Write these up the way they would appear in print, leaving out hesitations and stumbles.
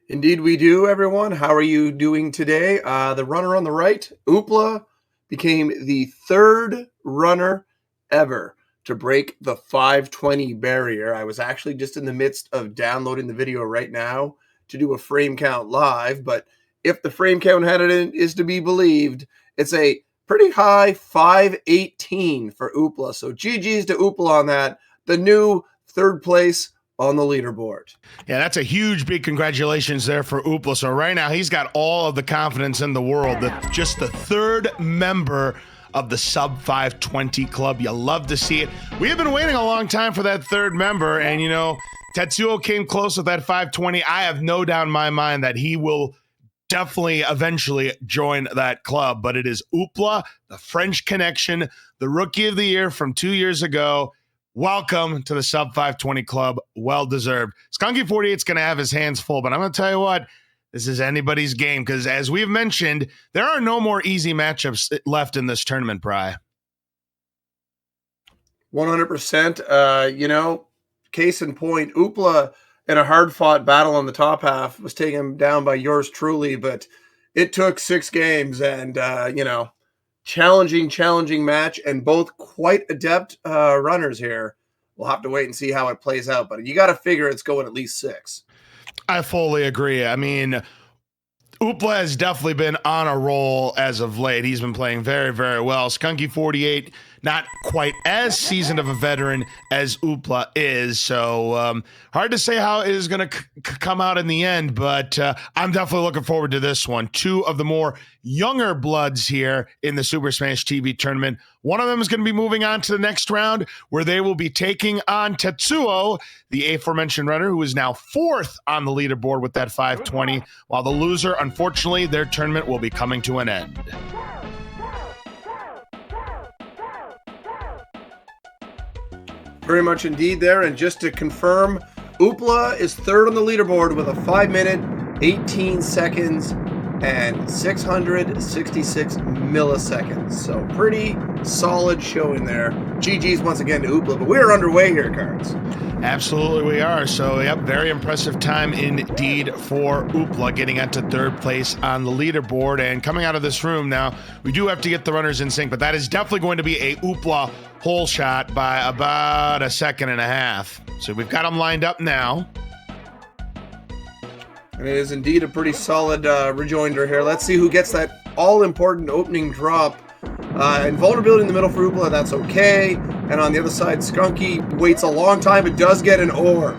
Indeed, we do, everyone. How are you doing today? The runner on the right, Oopla, became the third runner ever to break the 520 barrier. I was actually just in the midst of downloading the video right now to do a frame count live, but if the frame count had it is to be believed, it's a pretty high 518 for Oopla. So GG's to Oopla on that. The new third place on the leaderboard. Yeah, that's a huge, big congratulations there for Oopla. So right now, he's got all of the confidence in the world. That just the third member of the Sub 520 Club. You love to see it. We have been waiting a long time for that third member, and, you know, Tetsuo came close with that 520. I have no doubt in my mind that he will definitely eventually join that club, but it is Oopla, the French connection, the Rookie of the Year from 2 years ago. Welcome to the Sub 520 Club. Well deserved. Skunky48 is going to have his hands full, but I'm going to tell you what, this is anybody's game because, as we've mentioned, there are no more easy matchups left in this tournament, Bri. 100%. Case in point, Oopla in a hard-fought battle on the top half was taken down by yours truly, but it took 6 games and, challenging match, and both quite adept runners here. We'll have to wait and see how it plays out, but you got to figure it's going at least 6. I fully agree. I mean, Oopla has definitely been on a roll as of late. He's been playing very, very well. Skunky48, not quite as seasoned of a veteran as Oopla is, so hard to say how it is going to come out in the end, but I'm definitely looking forward to this one. 2 of the more younger bloods here in the Super Smash TV tournament. One of them is going to be moving on to the next round, where they will be taking on Tetsuo, the aforementioned runner, who is now 4th on the leaderboard with that 520, while the loser, unfortunately, their tournament will be coming to an end. Very much indeed there, and just to confirm, Oopla is 3rd on the leaderboard with a 5 minute, 18 seconds, and 666 milliseconds. So pretty solid showing there. GG's once again to Oopla, but we're underway here, Cards. Absolutely we are. So, yep, very impressive time indeed for Oopla, getting into 3rd place on the leaderboard. And coming out of this room now, we do have to get the runners in sync, but that is definitely going to be a Oopla hole shot by about 1.5 seconds. So we've got them lined up now. And it is indeed a pretty solid rejoinder here. Let's see who gets that all-important opening drop. Invulnerability in the middle for Oopla, that's okay. And on the other side, Skunky waits a long time, but does get an orb.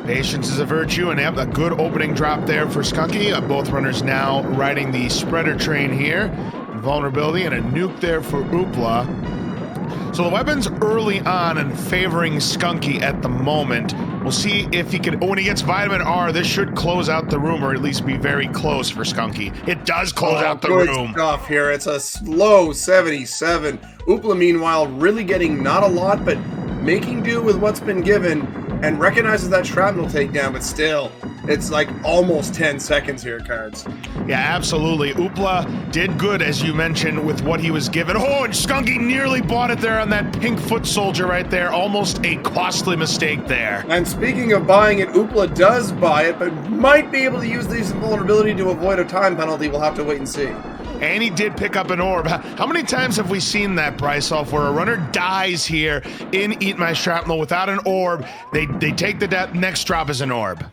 Patience is a virtue, and have a good opening drop there for Skunky. Both runners now riding the spreader train here. Invulnerability and a nuke there for Oopla. So the weapon's early on and favoring Skunky at the moment. We'll see if he can, when he gets Vitamin R, this should close out the room, or at least be very close for Skunky. It does close out the room. Good stuff here. It's a slow 77. Oopla, meanwhile, really getting not a lot, but making do with what's been given, and recognizes that shrapnel takedown, but still, it's like almost 10 seconds here, Cards. Yeah, absolutely. Oopla did good, as you mentioned, with what he was given. Oh, and Skunky nearly bought it there on that pink foot soldier right there. Almost a costly mistake there. And speaking of buying it, Oopla does buy it, but might be able to use this vulnerability to avoid a time penalty. We'll have to wait and see. And he did pick up an orb. How many times have we seen that, Brisulph, where a runner dies here in Eat My Shrapnel without an orb? They take the next drop as an orb.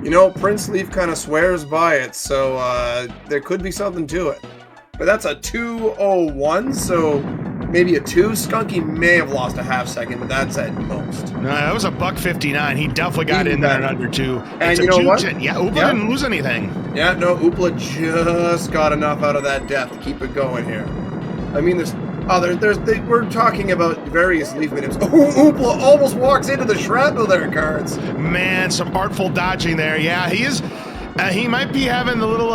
You know, Prince Leaf kind of swears by it, so there could be something to it. But that's a 2:01, so maybe a 2. Skunky may have lost a half second, but that's at most. No, that was a $1.59. He definitely got in there in under 2. And you know what? Yeah, Oopla didn't lose anything. Yeah, no, Oopla just got enough out of that death to keep it going here. I mean, we're talking about various Leaf minions. Oh, Oopla almost walks into the shrapnel there, Cards. Man, some artful dodging there. Yeah, he is. He might be having a little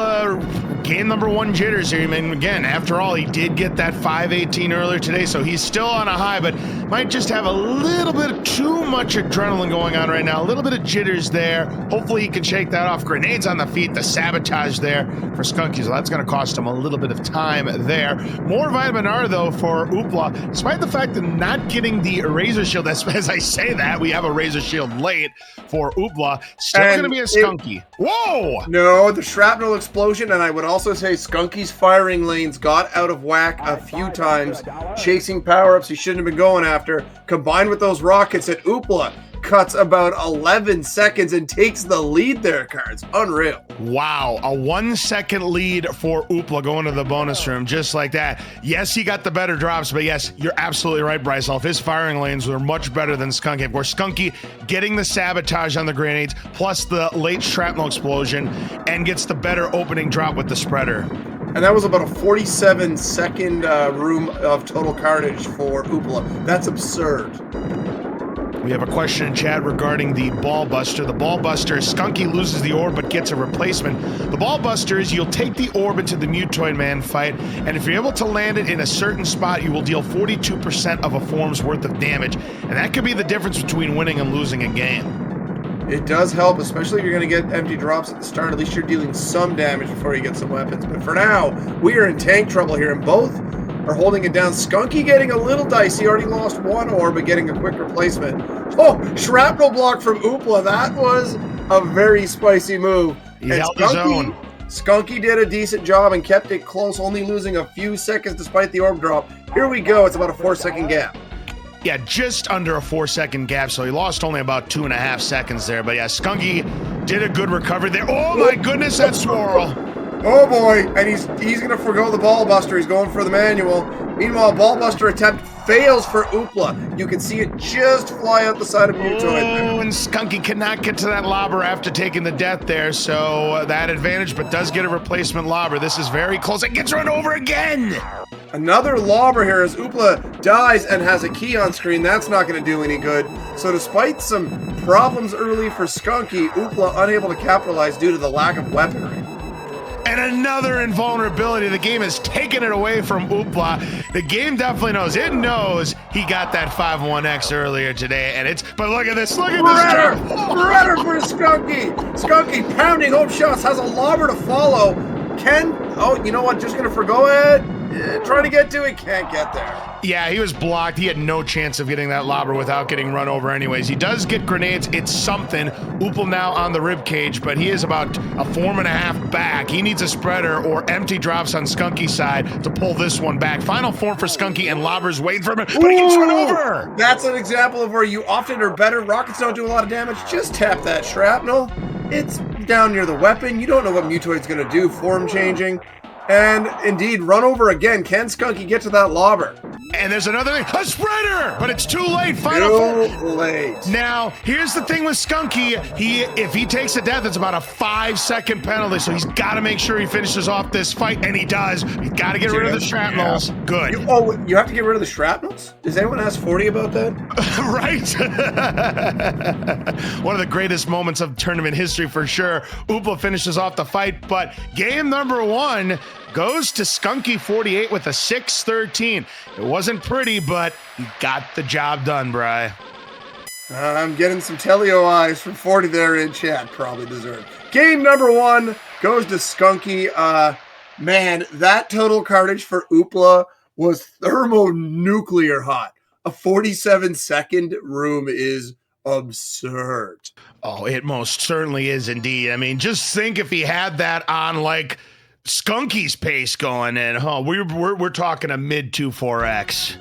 game number 1 jitters here. I mean, again, after all, he did get that 518 earlier today, so he's still on a high, but might just have a little bit too much adrenaline going on right now. A little bit of jitters there. Hopefully he can shake that off. Grenades on the feet, the sabotage there for Skunky, so that's going to cost him a little bit of time there. More vitamin R, though, for Oopla, despite the fact that not getting the razor shield. As I say that, we have a razor shield late for Oopla. Still going to be a Skunky. Whoa! No, the shrapnel explosion, and I would also say Skunky's firing lanes got out of whack a few times, chasing power-ups he shouldn't have been going after, combined with those rockets that Oopla cuts about 11 seconds and takes the lead there, Cards. Unreal. Wow, a 1 second lead for Oopla going to the bonus room just like that. Yes, he got the better drops, but yes, you're absolutely right, Brisulph. His firing lanes were much better than Skunky. Of course, Skunky getting the sabotage on the grenades, plus the late shrapnel explosion, and gets the better opening drop with the spreader. And that was about a 47-second room of total carnage for Oopla. That's absurd. We have a question in chat regarding the ball buster. The ball buster, Skunky loses the orb but gets a replacement. The ball buster is you'll take the orb into the Mutoid Man fight, and if you're able to land it in a certain spot, you will deal 42% of a form's worth of damage. And that could be the difference between winning and losing a game. It does help, especially if you're going to get empty drops at the start. At least you're dealing some damage before you get some weapons. But for now, we are in tank trouble here, and both are holding it down. Skunky getting a little dicey. Already lost one orb, but getting a quick replacement. Oh, shrapnel block from Oopla. That was a very spicy move. He held his own. Skunky did a decent job and kept it close, only losing a few seconds despite the orb drop. Here we go. It's about a 4-second gap. Yeah, just under a 4-second gap, so he lost only about 2.5 seconds there. But yeah, Skunky did a good recovery there. Oh my goodness, that swirl. Oh boy, and he's going to forgo the ball buster. He's going for the manual. Meanwhile, ball buster attempt fails for Oopla. You can see it just fly out the side of Mutoid. Oh, and Skunky cannot get to that lobber after taking the death there, so that advantage, but does get a replacement lobber. This is very close. It gets run over again. Another lobber here as Oopla dies and has a key on screen. That's not going to do any good. So despite some problems early for Skunky, Oopla unable to capitalize due to the lack of weaponry. And another invulnerability. The game has taken it away from Oopla. The game definitely knows. It knows he got that 5-1X earlier today, and it's. But look at this. Look at this. Spreader for Skunky. Skunky pounding home shots. Has a lobber to follow. Oh, you know what? Just going to forgo it. Trying to get to it. Can't get there. Yeah, he was blocked. He had no chance of getting that lobber without getting run over anyways. He does get grenades. It's something. Oopla now on the rib cage, but he is about a 4.5 back. He needs a spreader or empty drops on Skunky's side to pull this one back. Final form for Skunky, and lobbers waiting for him, but he gets run over. That's an example of where you often are better. Rockets don't do a lot of damage. Just tap that shrapnel. It's down near the weapon. You don't know what Mutoid's going to do. Form changing. And indeed, run over again. Can Skunky get to that lobber? And there's another thing, a spreader, but it's too late. Final form. Too late. Now, here's the thing with Skunky. If he takes a death, it's about a 5-second penalty, so he's got to make sure he finishes off this fight, and he does. He's got to get rid of the shrapnels. Yeah. Good. You have to get rid of the shrapnels? Does anyone ask 40 about that? Right. One of the greatest moments of tournament history for sure. Oopla finishes off the fight, but game number 1 goes to Skunky48 with a 6-13. It wasn't pretty, but he got the job done, Bri. I'm getting some Teleo eyes from 40 there in chat. Probably deserved. Game number 1 goes to Skunky. Man, that total carnage for Oopla was thermonuclear hot. A 47-second room is absurd. Oh, it most certainly is indeed. I mean, just think if he had that on like Skunky's pace going in, we're talking a mid 2-4X.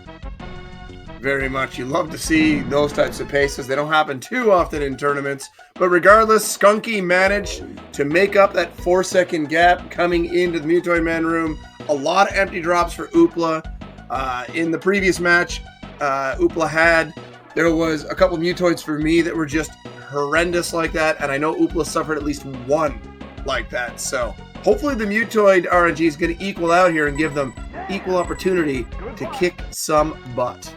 Very much. You love to see those types of paces. They don't happen too often in tournaments. But regardless, Skunky managed to make up that 4-second gap coming into the Mutoid Man room. A lot of empty drops for Oopla. In the previous match, there was a couple of Mutoids for me that were just horrendous like that. And I know Oopla suffered at least one like that. So hopefully the Mutoid RNG is going to equal out here and give them equal opportunity to kick some butt.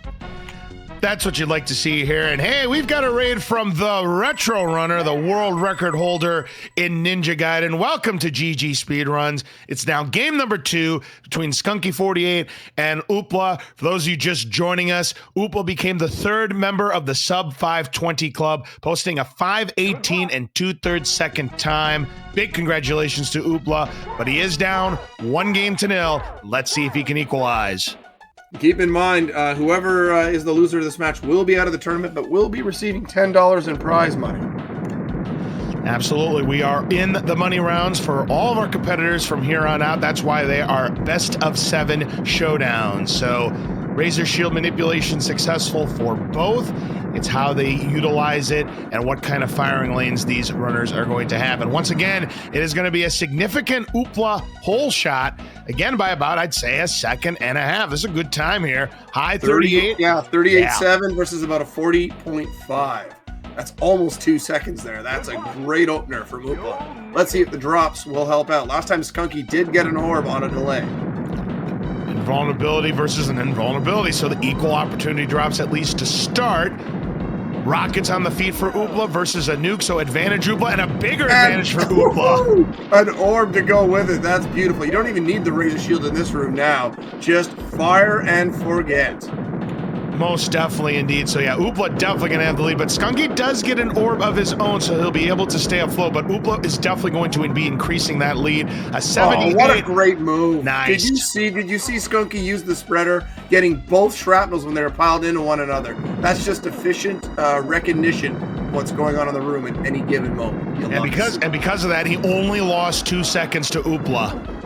That's what you'd like to see here. And hey, we've got a raid from the Retro Runner, the world record holder in Ninja Gaiden. Welcome to GG Speedruns. It's now game number 2 between Skunky48 and Oopla. For those of you just joining us, Oopla became the 3rd member of the Sub 520 Club, posting a 5:18 and 2/3 second time. Big congratulations to Oopla, but he is down 1-0. Let's see if he can equalize. Keep in mind, whoever is the loser of this match will be out of the tournament, but will be receiving $10 in prize money. Absolutely. We are in the money rounds for all of our competitors from here on out. That's why they are best of 7 showdowns. So Razor Shield manipulation successful for both. It's how they utilize it and what kind of firing lanes these runners are going to have. And once again, it is going to be a significant Oopla hole shot, again by about, I'd say, 1.5 seconds. This is a good time here. High 38. 38.7 versus about a 40.5. That's almost 2 seconds there. That's a great opener from Oopla. Let's see if the drops will help out. Last time Skunky did get an orb on a delay. Invulnerability versus an invulnerability, so the equal opportunity drops at least to start. Rockets on the feet for Oopla versus a nuke, so advantage Oopla and a bigger advantage for Oopla. An orb to go with it. That's beautiful. You don't even need the Razor Shield in this room now. Just fire and forget. Most definitely indeed. So yeah, Oopla definitely going to have the lead, but Skunky does get an orb of his own, so he'll be able to stay afloat, but Oopla is definitely going to be increasing that lead. A 78. Oh, what a great move. Nice. Did you see Skunky use the spreader, getting both shrapnels when they were piled into one another? That's just efficient recognition of what's going on in the room at any given moment. And because of that, he only lost 2 seconds to Oopla.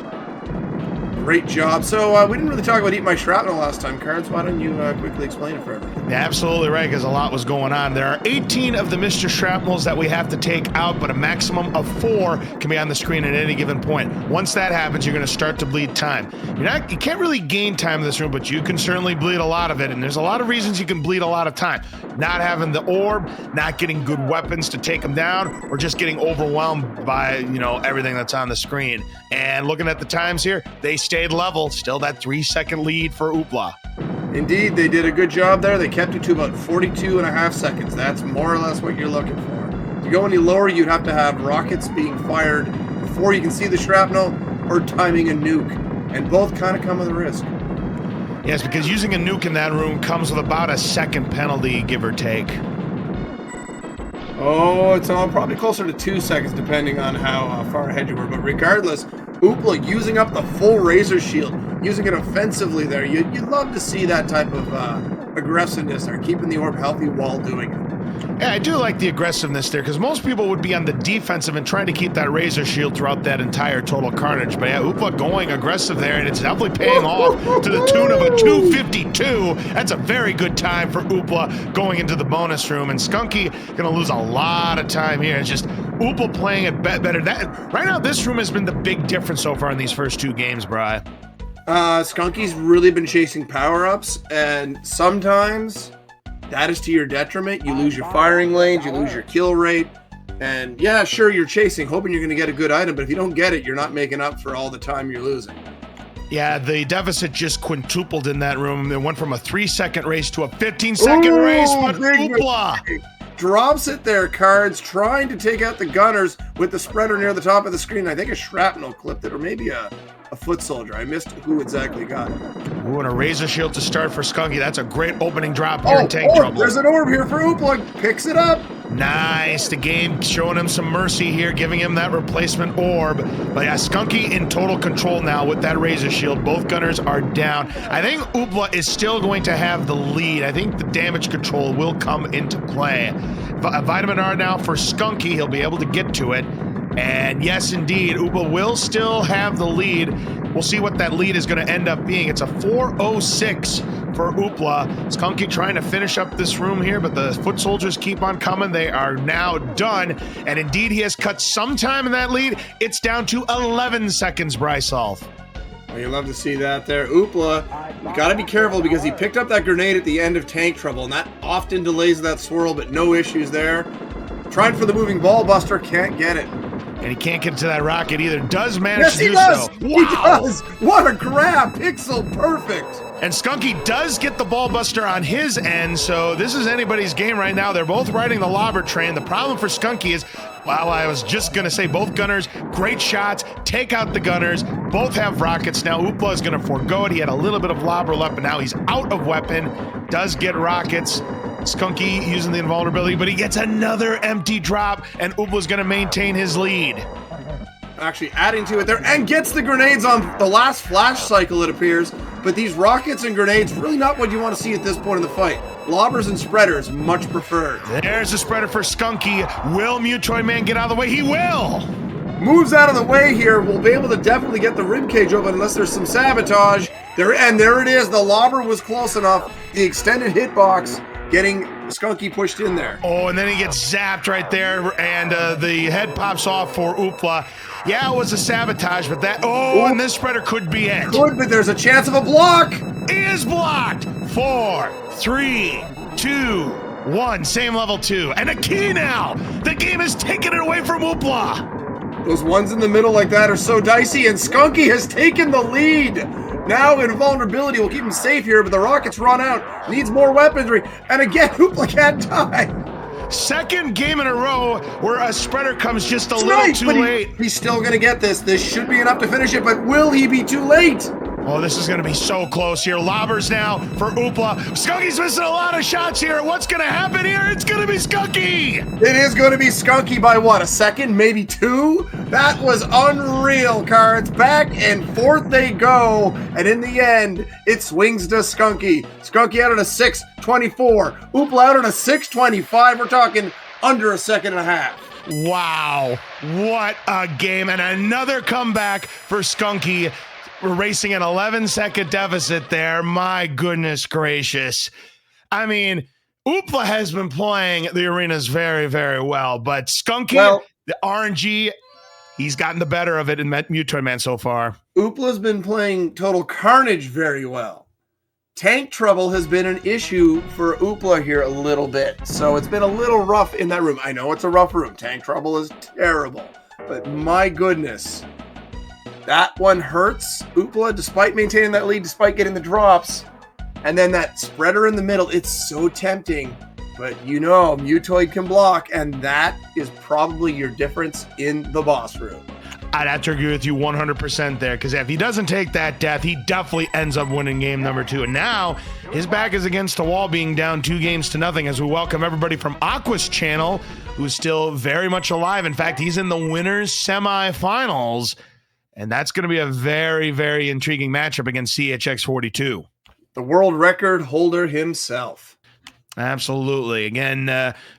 Great job. So we didn't really talk about Eat My Shrapnel last time, Cards. Why don't you quickly explain it for everyone? Yeah, absolutely right, because a lot was going on. There are 18 of the Mr. Shrapnels that we have to take out, but a maximum of 4 can be on the screen at any given point. Once that happens, you're going to start to bleed time. You can't really gain time in this room, but you can certainly bleed a lot of it, and there's a lot of reasons you can bleed a lot of time. Not having the orb, not getting good weapons to take them down, or just getting overwhelmed by, everything that's on the screen. And looking at the times here, they stayed level. Still that 3-second lead for Oopla. Indeed, they did a good job there. They kept it to about 42.5 seconds. That's more or less what you're looking for. To go any lower, you'd have to have rockets being fired before you can see the shrapnel or timing a nuke. And both kind of come with a risk. Yes, because using a nuke in that room comes with about a second penalty, give or take. Oh, it's probably closer to 2 seconds, depending on how far ahead you were. But regardless, Oopla using up the full Razor Shield, using it offensively there. You'd love to see that type of aggressiveness there, keeping the orb healthy while doing it. Yeah, I do like the aggressiveness there, because most people would be on the defensive and trying to keep that Razor Shield throughout that entire total carnage. But yeah, Oopla going aggressive there, and it's definitely paying off to the tune of a 2:52. That's a very good time for Oopla going into the bonus room, and Skunky going to lose a lot of time here. It's just Oopla playing it better. Right now, this room has been the big difference so far in these first 2 games, Bri. Skunky's really been chasing power-ups, and sometimes that is to your detriment. You lose your firing lanes, you lose your kill rate, and yeah, sure, you're chasing, hoping you're going to get a good item, but if you don't get it, you're not making up for all the time you're losing. Yeah, the deficit just quintupled in that room. It went from a 3-second race to a 15-second race, but Oopla drops it there, Cards, trying to take out the gunners with the spreader near the top of the screen. I think a shrapnel clipped it, or maybe a foot soldier. I missed who exactly got it. Ooh, and a Razor Shield to start for Skunky. That's a great opening drop here in tank trouble. There's an orb here for Oopla. Picks it up. Nice. The game showing him some mercy here, giving him that replacement orb. But yeah, Skunky in total control now with that Razor Shield. Both gunners are down. I think Oopla is still going to have the lead. I think the damage control will come into play. Vitamin R now for Skunky. He'll be able to get to it. And yes, indeed, Oopla will still have the lead. We'll see what that lead is going to end up being. It's a 4:06 for Oopla. Skunky trying to finish up this room here, but the foot soldiers keep on coming. They are now done. And indeed, he has cut some time in that lead. It's down to 11 seconds, Brisulph. Well, you love to see that there. Oopla, you got to be careful because he picked up that grenade at the end of tank trouble, and that often delays that swirl, but no issues there. Trying for the moving ball buster, can't get it. And he can't get to that rocket either. Does manage Yes, to he do does. so. He does. What a grab. Pixel perfect. And Skunky does get the ball buster on his end, so this is anybody's game right now. They're both riding the lobber train. The problem for Skunky is, well, I was just going to say both gunners, great shots, take out the gunners. Both have rockets now. Oopla is going to forego it. He had a little bit of lobber left, but now he's out of weapon. Does get rockets. Skunky using the invulnerability, but he gets another empty drop, and Oopla's going to maintain his lead. Actually adding to it there, and gets the grenades on the last flash cycle, it appears. But these rockets and grenades, really not what you want to see at this point in the fight. Lobbers and spreaders, much preferred. There's a spreader for Skunky. Will Mutoid Man get out of the way? He will! Moves out of the way here. We'll be able to definitely get the ribcage open unless there's some sabotage. There it is. The lobber was close enough. The extended hitbox getting Skunky pushed in there. Oh, and then he gets zapped right there, and the head pops off for Oopla. Yeah, it was a sabotage, but that... Oh, and this spreader could be it. Could, but there's a chance of a block. He is blocked. 4, 3, 2, 1. Same level 2. And a key now. The game is taking it away from Oopla. Those ones in the middle like that are so dicey, and Skunky has taken the lead. Now invulnerability will keep him safe here, but the rockets run out. Needs more weaponry. And again, Oopla can't die. Second game in a row where a spreader comes just a little too late. He's still going to get this. This should be enough to finish it, but will he be too late? Oh, this is going to be so close here. Lobbers now for Oopla. Skunky's missing a lot of shots here. What's going to happen here? It's going to be Skunky. It is going to be Skunky by what, a second, maybe 2? That was unreal, cards. Back and forth they go, and in the end, it swings to Skunky. Skunky out on a 6:24. Oopla out on a 6:25. We're talking under a second and a half. Wow, what a game, and another comeback for Skunky. We're racing an 11-second deficit there. My goodness gracious. I mean, Oopla has been playing the arenas very, very well, but Skunky, the RNG, he's gotten the better of it in Mutoid Man so far. Oopla's been playing Total Carnage very well. Tank trouble has been an issue for Oopla here a little bit, so it's been a little rough in that room. I know it's a rough room. Tank trouble is terrible, but my goodness. That one hurts Oopla, despite maintaining that lead, despite getting the drops. And then that spreader in the middle, it's so tempting. But you know, Mutoid can block, and that is probably your difference in the boss room. I'd have to agree with you 100% there, because if he doesn't take that death, he definitely ends up winning game number 2. And now, his back is against the wall, being down 2-0 as we welcome everybody from Aqua's channel, who's still very much alive. In fact, he's in the winners semifinals. And that's going to be a very, very intriguing matchup against CHX42. The world record holder himself. Absolutely. Again,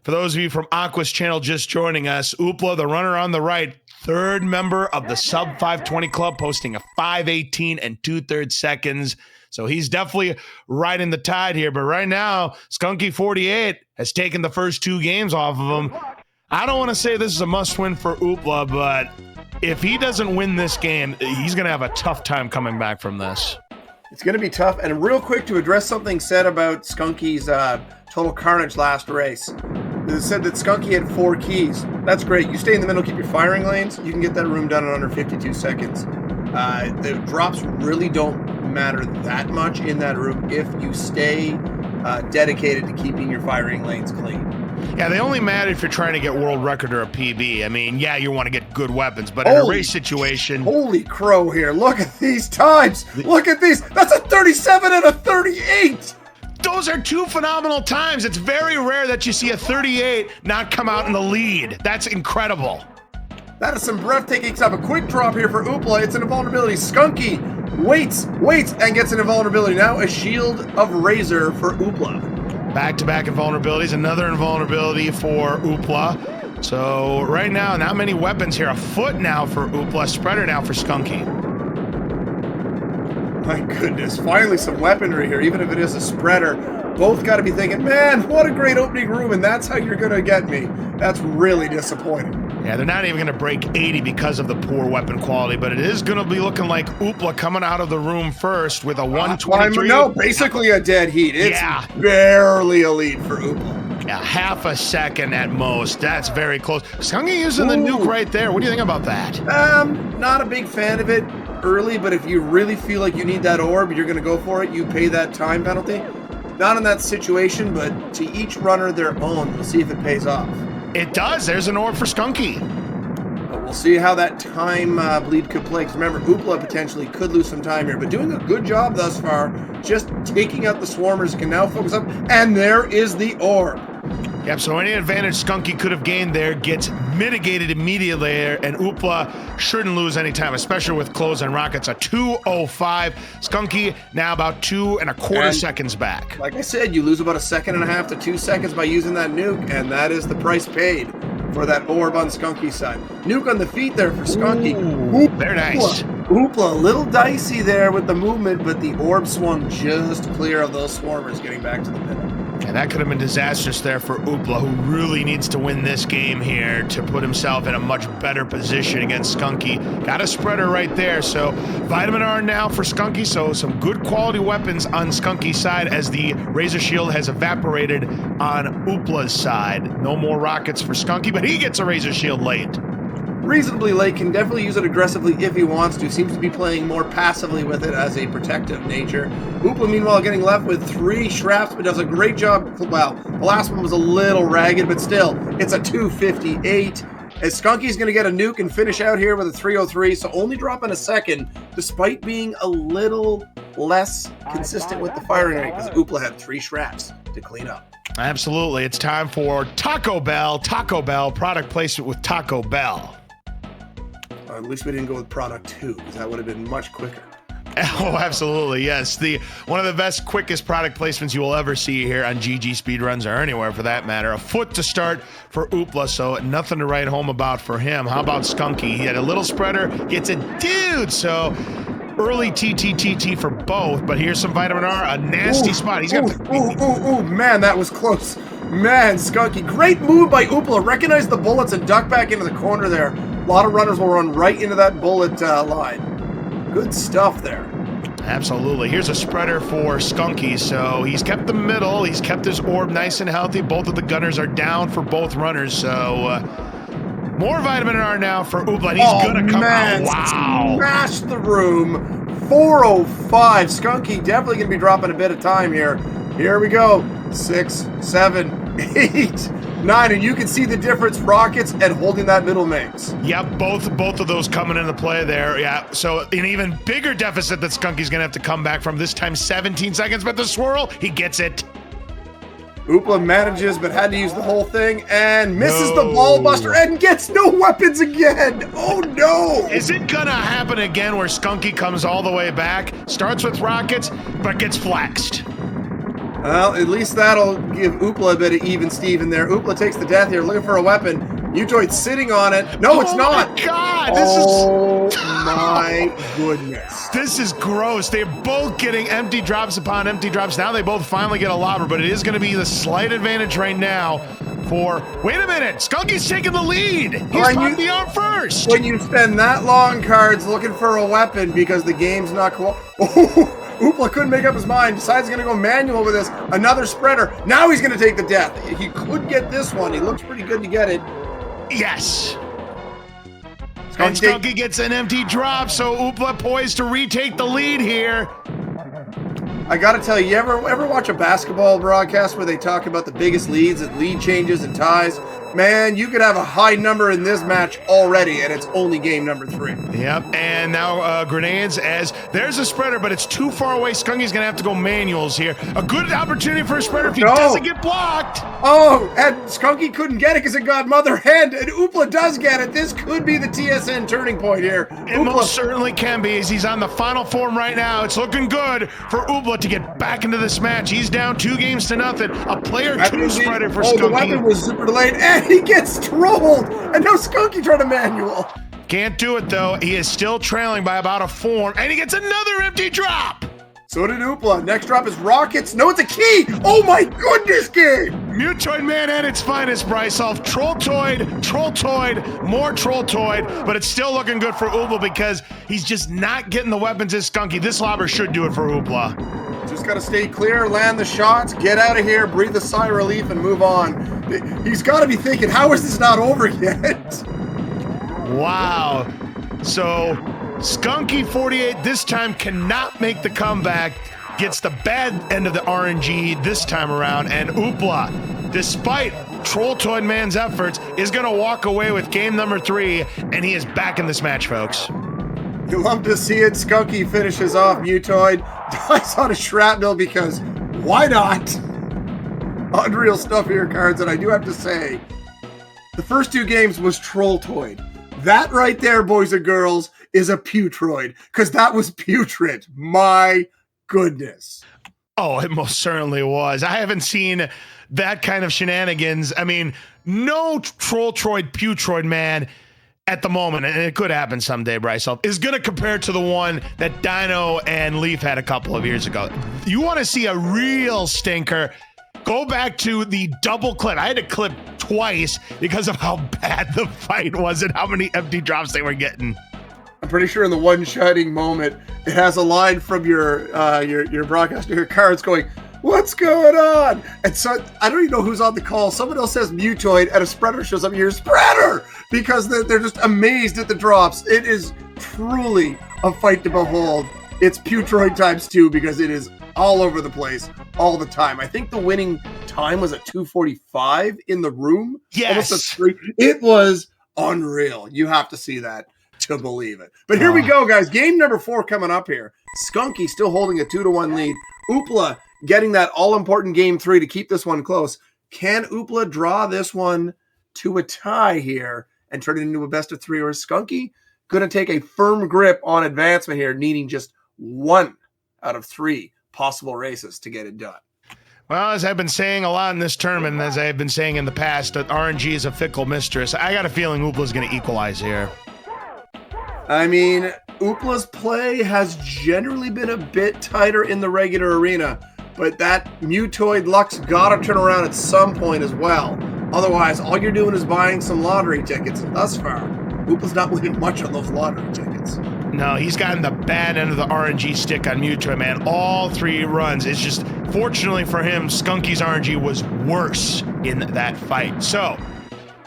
for those of you from Aqua's channel just joining us, Oopla, the runner on the right, third member of the Sub 520 Club, posting a 5:18 and 2/3 seconds. So he's definitely riding the tide here. But right now, Skunky48 has taken the first 2 games off of him. I don't want to say this is a must-win for Oopla, but if he doesn't win this game, he's going to have a tough time coming back from this. It's going to be tough. And real quick, to address something said about Skunky's Total Carnage last race. It said that Skunky had 4 keys. That's great. You stay in the middle, keep your firing lanes. You can get that room done in under 52 seconds. The drops really don't matter that much in that room if you stay dedicated to keeping your firing lanes clean. Yeah, they only matter if you're trying to get world record or a PB. I mean, yeah, you want to get good weapons, but in a race situation... Holy crow here. Look at these times. Look at these. That's a 37 and a 38. Those are 2 phenomenal times. It's very rare that you see a 38 not come out in the lead. That's incredible. That is some breathtaking stuff. A quick drop here for Oopla. It's an invulnerability. Skunky waits, and gets an invulnerability. Now a shield of Razor for Oopla. Back-to-back invulnerabilities. Another invulnerability for Oopla. So right now, not many weapons here. A foot now for Oopla. Spreader now for Skunky. My goodness. Finally some weaponry here, even if it is a spreader. Both got to be thinking, man, what a great opening room, and that's how you're going to get me. That's really disappointing. Yeah, they're not even going to break 80 because of the poor weapon quality, but it is going to be looking like Oopla coming out of the room first with a 123. No, basically a dead heat. It's barely a lead for Oopla. Yeah, half a second at most. That's very close. Skunky using the nuke right there. What do you think about that? Not a big fan of it early, but if you really feel like you need that orb, you're going to go for it. You pay that time penalty. Not in that situation, but to each runner their own. We'll see if it pays off. It does. There's an orb for Skunky. But we'll see how that time bleed could play. Because remember, Oopla potentially could lose some time here, but doing a good job thus far. Just taking out the swarmers, can now focus up, and there is the orb. Yep, so any advantage Skunky could have gained there gets mitigated immediately there, and Oopla shouldn't lose any time, especially with close and rockets. A 2:05. Skunky now about 2.25 seconds back. Like I said, you lose about 1.5 to 2 seconds by using that nuke, and that is the price paid for that orb on Skunky's side. Nuke on the feet there for Skunky. Ooh, very nice. Oopla, a little dicey there with the movement, but the orb swung just clear of those swarmers getting back to the middle. And that could have been disastrous there for Oopla, who really needs to win this game here to put himself in a much better position against Skunky. Got a spreader right there, so Vitamin R now for Skunky, so some good quality weapons on Skunky's side as the Razor Shield has evaporated on Oopla's side. No more rockets for Skunky, but he gets a Razor Shield late. Reasonably late, can definitely use it aggressively if he wants to. Seems to be playing more passively with it as a protective nature. Oopla, meanwhile, getting left with 3 Shrapps, but does a great job. Well, the last one was a little ragged, but still, it's a 258. As Skunky's going to get a nuke and finish out here with a 303, so only dropping a second, despite being a little less consistent with the firing rate, because Oopla had 3 Shrapps to clean up. Absolutely. It's time for Taco Bell. Taco Bell, product placement with Taco Bell. At least we didn't go with product 2, because that would have been much quicker. Oh, absolutely, yes. One of the best, quickest product placements you will ever see here on GG Speedruns, or anywhere for that matter. A foot to start for Oopla, so nothing to write home about for him. How about Skunky? He had a little spreader, gets a dude, so early TTTT for both, but here's some Vitamin R, a nasty spot. He's got man, that was close. Man, Skunky, great move by Oopla. Recognized the bullets and ducked back into the corner there. A lot of runners will run right into that bullet line. Good stuff there. Absolutely. Here's a spreader for Skunky. So he's kept the middle. He's kept his orb nice and healthy. Both of the gunners are down for both runners. So more Vitamin R now for Oopla. He's going to come out. Wow. Smash the room. 405. Skunky definitely going to be dropping a bit of time here. Here we go. 6, 7, 8, 9, and you can see the difference. Rockets and holding that middle makes. Yep, both of those coming into play there. Yeah, so an even bigger deficit that Skunky's gonna have to come back from. This time 17 seconds, but the swirl, he gets it. Oopla manages, but had to use the whole thing and misses the ball buster and gets no weapons again. Oh no! Is it gonna happen again where Skunky comes all the way back, starts with rockets, but gets flexed? Well, at least that'll give Oopla a bit of even Steven there. Oopla takes the death here, looking for a weapon. Mutoid's sitting on it. No, it's not. Oh my God! Oh my goodness. This is gross. They're both getting empty drops upon empty drops. Now they both finally get a lobber, but it is going to be the slight advantage right now for... Wait a minute. Skunky's taking the lead. He's popping the arm first. When you spend that long cards looking for a weapon because the game's not cool... Oh, Oopla couldn't make up his mind. Decides he's going to go manual with this. Another spreader. Now he's going to take the death. He could get this one. He looks pretty good to get it. Yes. And Skunky gets an empty drop, so Oopla poised to retake the lead here. I gotta tell you, ever watch a basketball broadcast where they talk about the biggest leads and lead changes and ties? Man, you could have a high number in this match already, and it's only game number 3. Yep, and now grenades as there's a spreader, but it's too far away. Skunky's gonna have to go manuals here. A good opportunity for a spreader if he doesn't get blocked. Oh, and Skunky couldn't get it because it got mother hand, and Oopla does get it. This could be the TSN turning point here. It most certainly can be, as he's on the final form right now. It's looking good for Oopla to get back into this match. He's down 2 games to nothing. A player 2 spreader for Skunky. The weapon was super delayed, and he gets trolled. And now Skunky trying to manual. Can't do it, though. He is still trailing by about a form, and he gets another empty drop. So did Oopla. Next drop is rockets. No, it's a key. Oh my goodness, game. Mutoid Man at its finest, Brisulph. Trolltoid, more Trolltoid, but it's still looking good for Oopla because he's just not getting the weapons as Skunky. This lobber should do it for Oopla. just got to stay clear, land the shots, get out of here, breathe a sigh of relief, and move on. He's got to be thinking, how is this not over yet? Wow. So Skunky48 this time cannot make the comeback, gets the bad end of the RNG this time around, and Oopla, despite Trolltoid Man's efforts, is going to walk away with game number 3, and he is back in this match, folks. You love to see it. Skunky finishes off Mutoid, dies on a shrapnel because why not? Unreal stuff here, Cards, and I do have to say, the first 2 games was Trolltoid. That right there, boys and girls, is a putroid, because that was putrid. My goodness. Oh, it most certainly was. I haven't seen that kind of shenanigans. I mean, no Trolltoid Putroid man at the moment, and it could happen someday, Brisulph, is going to compare to the one that Dino and Leaf had a couple of years ago. You want to see a real stinker, go back to the double clip. I had to clip twice because of how bad the fight was and how many empty drops they were getting. I'm pretty sure in the one shining moment, it has a line from your broadcaster, your Cards, going, "What's going on?" And so I don't even know who's on the call. Someone else says Mutoid, and a spreader shows up here, Spreader, because they're just amazed at the drops. It is truly a fight to behold. It's Putroid times 2 because it is all over the place all the time. I think the winning time was at 2:45 in the room. Yes. Almost a 3. It was unreal. You have to see that to believe it. But here we go, guys. Game number 4 coming up here. Skunky still holding a 2-1 lead. Oopla getting that all-important game 3 to keep this one close. Can Oopla draw this one to a tie here and turn it into a best of 3, or is Skunky going to take a firm grip on advancement here, needing just 1 out of 3 possible races to get it done? Well, as I've been saying a lot in this tournament, and as I've been saying in the past, that RNG is a fickle mistress. I got a feeling Oopla's going to equalize here. I mean, Oopla's play has generally been a bit tighter in the regular arena, but that Mutoid luck's got to turn around at some point as well. Otherwise, all you're doing is buying some lottery tickets, and thus far, Oopla's not winning much on those lottery tickets. No, he's gotten the bad end of the RNG stick on Mutoid, man. All 3 runs. It's just, fortunately for him, Skunky's RNG was worse in that fight. So,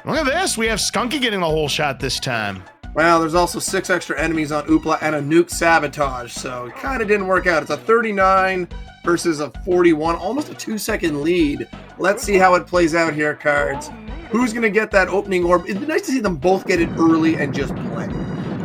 look at this. We have Skunky getting the whole shot this time. Well, there's also 6 extra enemies on Oopla and a nuke sabotage, so it kind of didn't work out. It's a 39 versus a 41, almost a 2-second lead. Let's see how it plays out here, Cards. Who's going to get that opening orb? It'd be nice to see them both get it early and just play.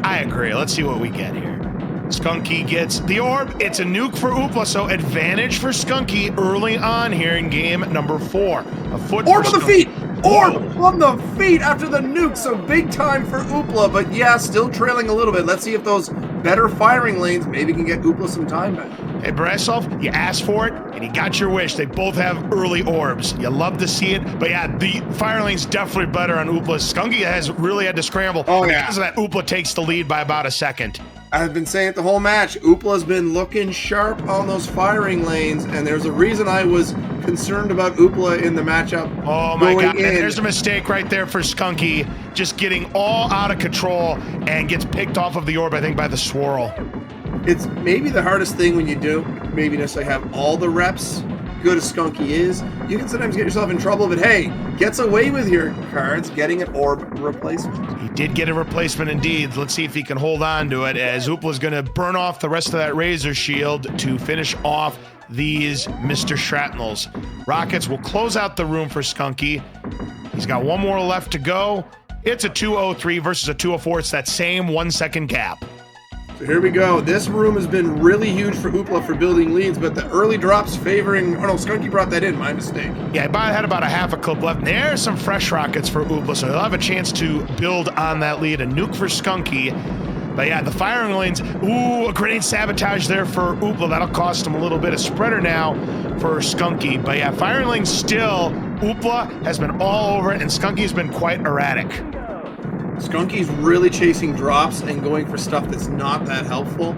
I agree. Let's see what we get here. Skunky gets the orb. It's a nuke for Oopla, so advantage for Skunky early on here in game number 4. A foot orb on the feet! Orb on the feet after the nuke, so big time for Oopla, but yeah, still trailing a little bit. Let's see if those better firing lanes maybe can get Oopla some time back. Hey, Brisulph, you asked for it, and you got your wish. They both have early orbs. You love to see it, but yeah, the fire lane's definitely better on Oopla. Skunky has really had to scramble. Oh, yeah. Because of that, Oopla takes the lead by about a second. I've been saying it the whole match. Oopla's been looking sharp on those firing lanes, and there's a reason I was concerned about Oopla in the matchup. Oh my God, and there's a mistake right there for Skunky, just getting all out of control and gets picked off of the orb, I think, by the swirl. It's maybe the hardest thing when you do maybe necessarily have all the reps, good as Skunky is. You can sometimes get yourself in trouble, but hey, gets away with your Cards getting an orb replacement. He did get a replacement indeed. Let's see if he can hold on to it, as Oopla's going to burn off the rest of that Razor Shield to finish off these Mr. Shrapnels. Rockets will close out the room for Skunky. He's got 1 more left to go. It's a 203 versus a 204. It's that same 1-second gap. So here we go. This room has been really huge for Oopla for building leads, but the early drops favoring... Oh no, Skunky brought that in. My mistake. Yeah, I had about a half a clip left. There's some fresh rockets for Oopla, so he'll have a chance to build on that lead. A nuke for Skunky. But yeah, the firing lanes... Ooh, a grenade sabotage there for Oopla. That'll cost him a little bit of spreader now for Skunky. But yeah, firing lanes still... Oopla has been all over it, and Skunky's been quite erratic. Skunky's really chasing drops and going for stuff that's not that helpful.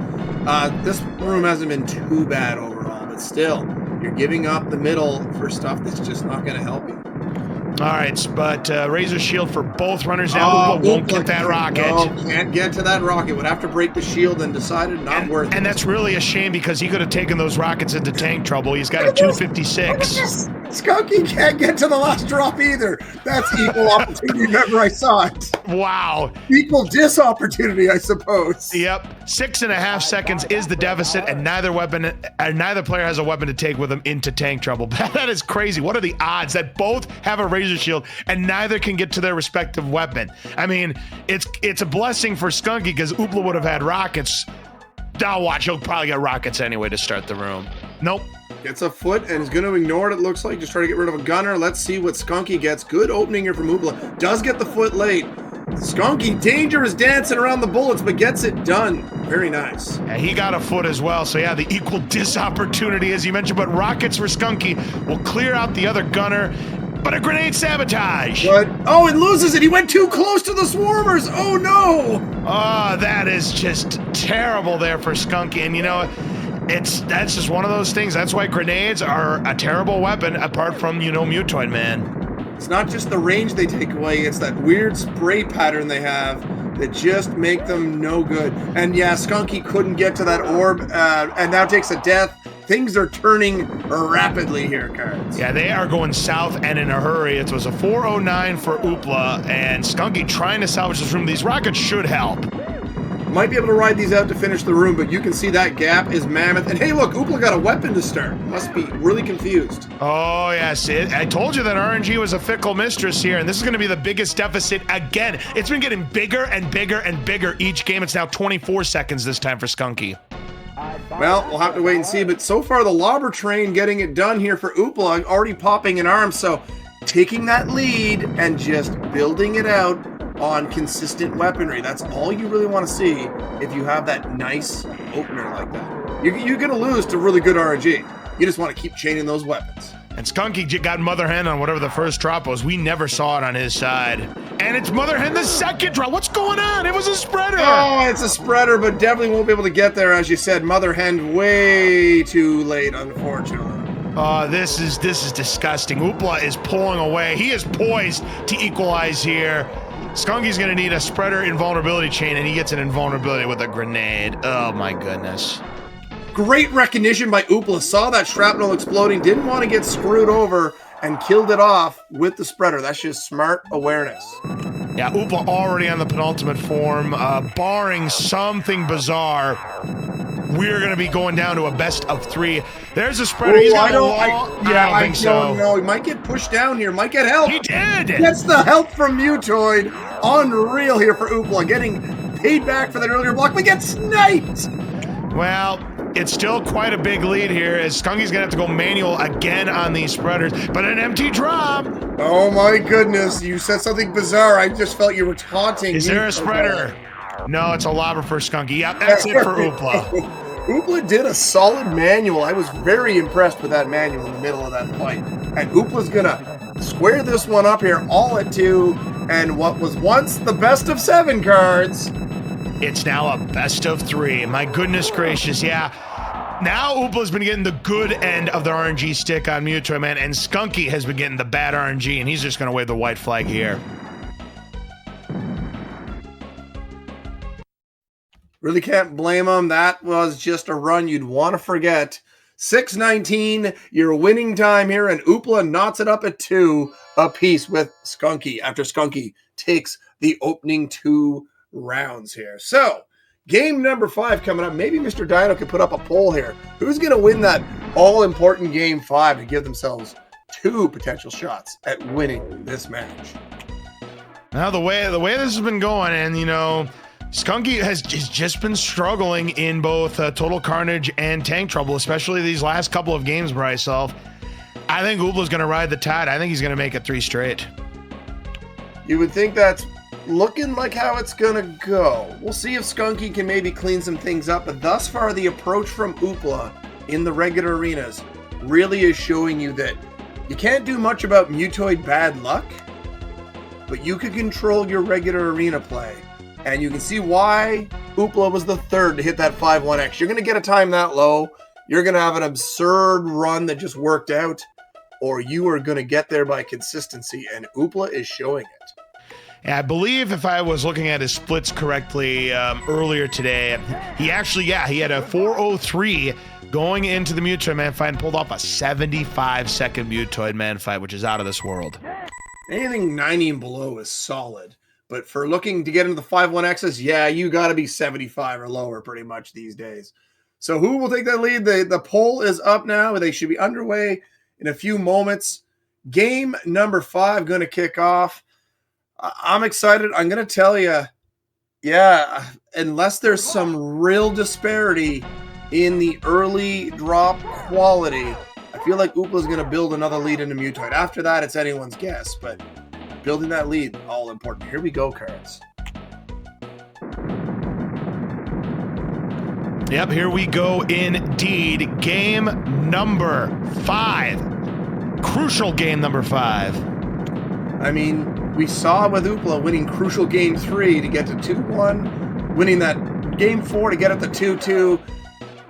This room hasn't been too bad overall, but still, you're giving up the middle for stuff that's just not going to help you. All right, but Razor Shield for both runners now. Oopla won't get that rocket. No, can't get to that rocket. Would have to break the shield and decided not worth it. And that's really a shame because he could have taken those rockets into tank trouble. He's got a 256. Skunky can't get to the last drop either. That's equal opportunity if ever I saw it. Wow. Equal dis opportunity, I suppose. Yep. 6.5 seconds is the deficit, and neither player has a weapon to take with them into tank trouble. That is crazy. What are the odds that both have a Razor Shield and neither can get to their respective weapon? I mean, it's a blessing for Skunky because Oopla would have had rockets. Now watch, he'll probably get rockets anyway to start the room. Nope. Gets a foot and is going to ignore it, it looks like. Just try to get rid of a gunner. Let's see what Skunky gets. Good opening here from Oopla. Does get the foot late. Skunky, dangerous dancing around the bullets, but gets it done. Very nice. And he got a foot as well. So yeah, the equal dis opportunity, as you mentioned, but rockets for Skunky will clear out the other gunner. But a grenade sabotage. But, oh, it loses it. He went too close to the swarmers. Oh, no. Oh, that is just terrible there for Skunky. And you know, that's just one of those things. That's why grenades are a terrible weapon, apart from, you know, Mutoid Man. It's not just the range they take away. It's that weird spray pattern they have that just make them no good. And yeah, Skunky couldn't get to that orb and now takes a death. Things are turning rapidly here, Cards. Yeah, they are going south and in a hurry. It was a 409 for Oopla, and Skunky trying to salvage this room. These rockets should help. Might be able to ride these out to finish the room, but you can see that gap is mammoth. And hey, look, Oopla got a weapon to start. Must be really confused. Oh, yes. I told you that RNG was a fickle mistress here, and this is going to be the biggest deficit again. It's been getting bigger and bigger and bigger each game. It's now 24 seconds this time for Skunky. Well, we'll have to wait and see, but so far the lobber train getting it done here for Oopla, already popping an arm, so taking that lead and just building it out on consistent weaponry. That's all you really want to see if you have that nice opener like that. You're going to lose to really good RNG. You just want to keep chaining those weapons. And Skunky got Mother Hen on whatever the first drop was. We never saw it on his side. And it's Mother Hen the second drop. What's going on? It was a spreader. Oh, it's a spreader, but definitely won't be able to get there. As you said, Mother Hen way too late, unfortunately. Oh, this is disgusting. Oopla is pulling away. He is poised to equalize here. Skunky's going to need a spreader invulnerability chain, and he gets an invulnerability with a grenade. Oh, my goodness. Great recognition by Oopla. Saw that shrapnel exploding, didn't want to get screwed over, and killed it off with the spreader. That's just smart awareness. Yeah, Oopla already on the penultimate form. Barring something bizarre, we're going to be going down to a best of 3. There's a spreader. He's got a wall. I don't He did. Gets the help from Mutoid. Unreal here for Oopla. Getting paid back for that earlier block, but gets sniped. Well, it's still quite a big lead here as Skunky's going to have to go manual again on these spreaders, but an empty drop. Oh my goodness, you said something bizarre. I just felt you were taunting. Is there a spreader? No, it's a lobber for Skunky. Yeah, that's it for Oopla. Oopla did a solid manual. I was very impressed with that manual in the middle of that fight. And Oopla's going to square this one up here, all at 2, and what was once the best of 7 cards. It's now a best of 3. My goodness gracious, yeah. Now Oopla's been getting the good end of the RNG stick on Mutoid Man, and Skunky has been getting the bad RNG, and he's just going to wave the white flag here. Really can't blame him. That was just a run you'd want to forget. 6:19, your winning time here, and Oopla knots it up at 2 apiece with Skunky after Skunky takes the opening 2 rounds here. So, game number 5 coming up. Maybe Mr. Dino could put up a poll here. Who's going to win that all-important game 5 to give themselves 2 potential shots at winning this match? Now, the way this has been going, and, you know, Skunky has just been struggling in both Total Carnage and Tank Trouble, especially these last couple of games, Brisulph. I think Oopla's going to ride the tide. I think he's going to make it 3 straight. You would think that's looking like how it's going to go. We'll see if Skunky can maybe clean some things up, but thus far the approach from Oopla in the regular arenas really is showing you that you can't do much about Mutoid bad luck, but you can control your regular arena play. And you can see why Oopla was the 3rd to hit that 5-1X. You're going to get a time that low. You're going to have an absurd run that just worked out. or you are going to get there by consistency, and Oopla is showing it. I believe if I was looking at his splits correctly earlier today, he had a 403 going into the Mutoid Man fight and pulled off a 75-second Mutoid Man fight, which is out of this world. Anything 90 and below is solid, but for looking to get into the 5-1Xs, yeah, you got to be 75 or lower pretty much these days. So who will take that lead? The poll is up now. They should be underway in a few moments. Game number 5 going to kick off. I'm excited. I'm going to tell you, yeah, unless there's some real disparity in the early drop quality, I feel like Oopla's going to build another lead into Mutoid. After that, it's anyone's guess, but building that lead, all important. Here we go, cards. Yep, here we go indeed. Game number 5. Crucial game number 5. I mean, we saw with Oopla winning crucial game 3 to get to 2-1, winning that game 4 to get up to 2-2.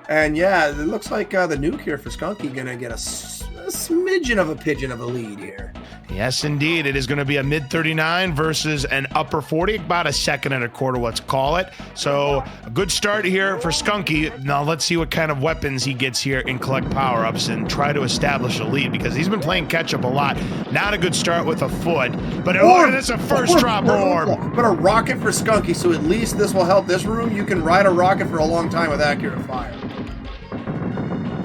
And yeah, it looks like the nuke here for Skunky going to get a smidgen of a pigeon of a lead here. Yes, indeed. It is going to be a mid-39 versus an upper 40, about a second and a quarter, let's call it. So a good start here for Skunky. Now let's see what kind of weapons he gets here and collect power-ups and try to establish a lead, because he's been playing catch-up a lot. Not a good start with a foot, but it's a first drop orb. But a rocket for Skunky, so at least this will help this room. You can ride a rocket for a long time with accurate fire.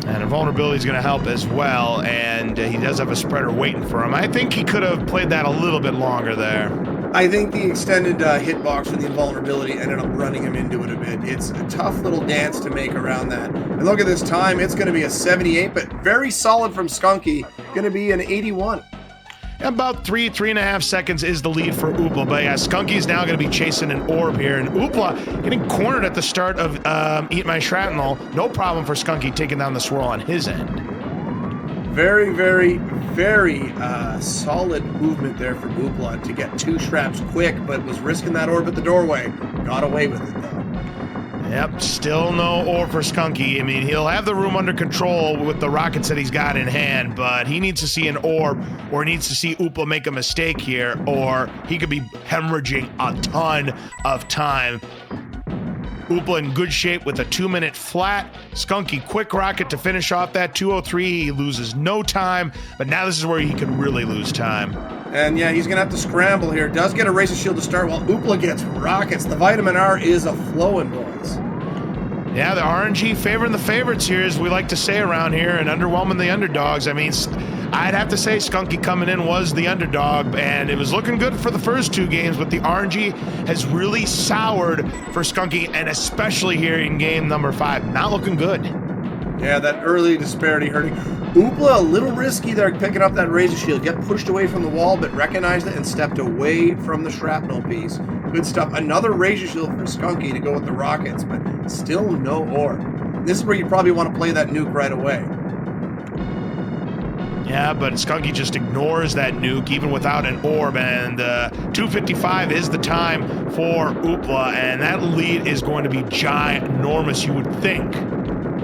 And invulnerability is going to help as well, and he does have a spreader waiting for him. I think he could have played that a little bit longer there. I think the extended hitbox for the invulnerability ended up running him into it a bit. It's a tough little dance to make around that. And look at this time. It's going to be a 78, but very solid from Skunky. Going to be an 81. About 3.5 seconds is the lead for Oopla, but yeah, Skunky's now going to be chasing an orb here, and Oopla getting cornered at the start of Eat My Shrapnel. No problem for Skunky taking down the swirl on his end. Very, very, very solid movement there for Oopla to get 2 shrapes quick, but was risking that orb at the doorway. Got away with it, though. Yep, still no orb for Skunky. I mean, he'll have the room under control with the rockets that he's got in hand, but he needs to see an orb, or he needs to see Oopla make a mistake here, or he could be hemorrhaging a ton of time. Oopla in good shape with a 2-minute flat. Skunky quick rocket to finish off that 203. He loses no time, but now this is where he can really lose time. And yeah, he's going to have to scramble here. Does get a Razor Shield to start while Oopla gets rockets. The Vitamin R is a-flowing, boys. Yeah, the RNG favoring the favorites here, as we like to say around here, and underwhelming the underdogs. I mean, I'd have to say Skunky coming in was the underdog, and it was looking good for the first 2 games, but the RNG has really soured for Skunky, and especially here in game number 5. Not looking good. Yeah, that early disparity hurting. Oopla, a little risky there, picking up that Razor Shield. Get pushed away from the wall, but recognized it and stepped away from the shrapnel piece. Good stuff. Another Razor Shield for Skunky to go with the rockets, but still no orb. This is where you probably want to play that nuke right away. Yeah, but Skunky just ignores that nuke even without an orb, and 2:55 is the time for Oopla, and that lead is going to be ginormous, you would think.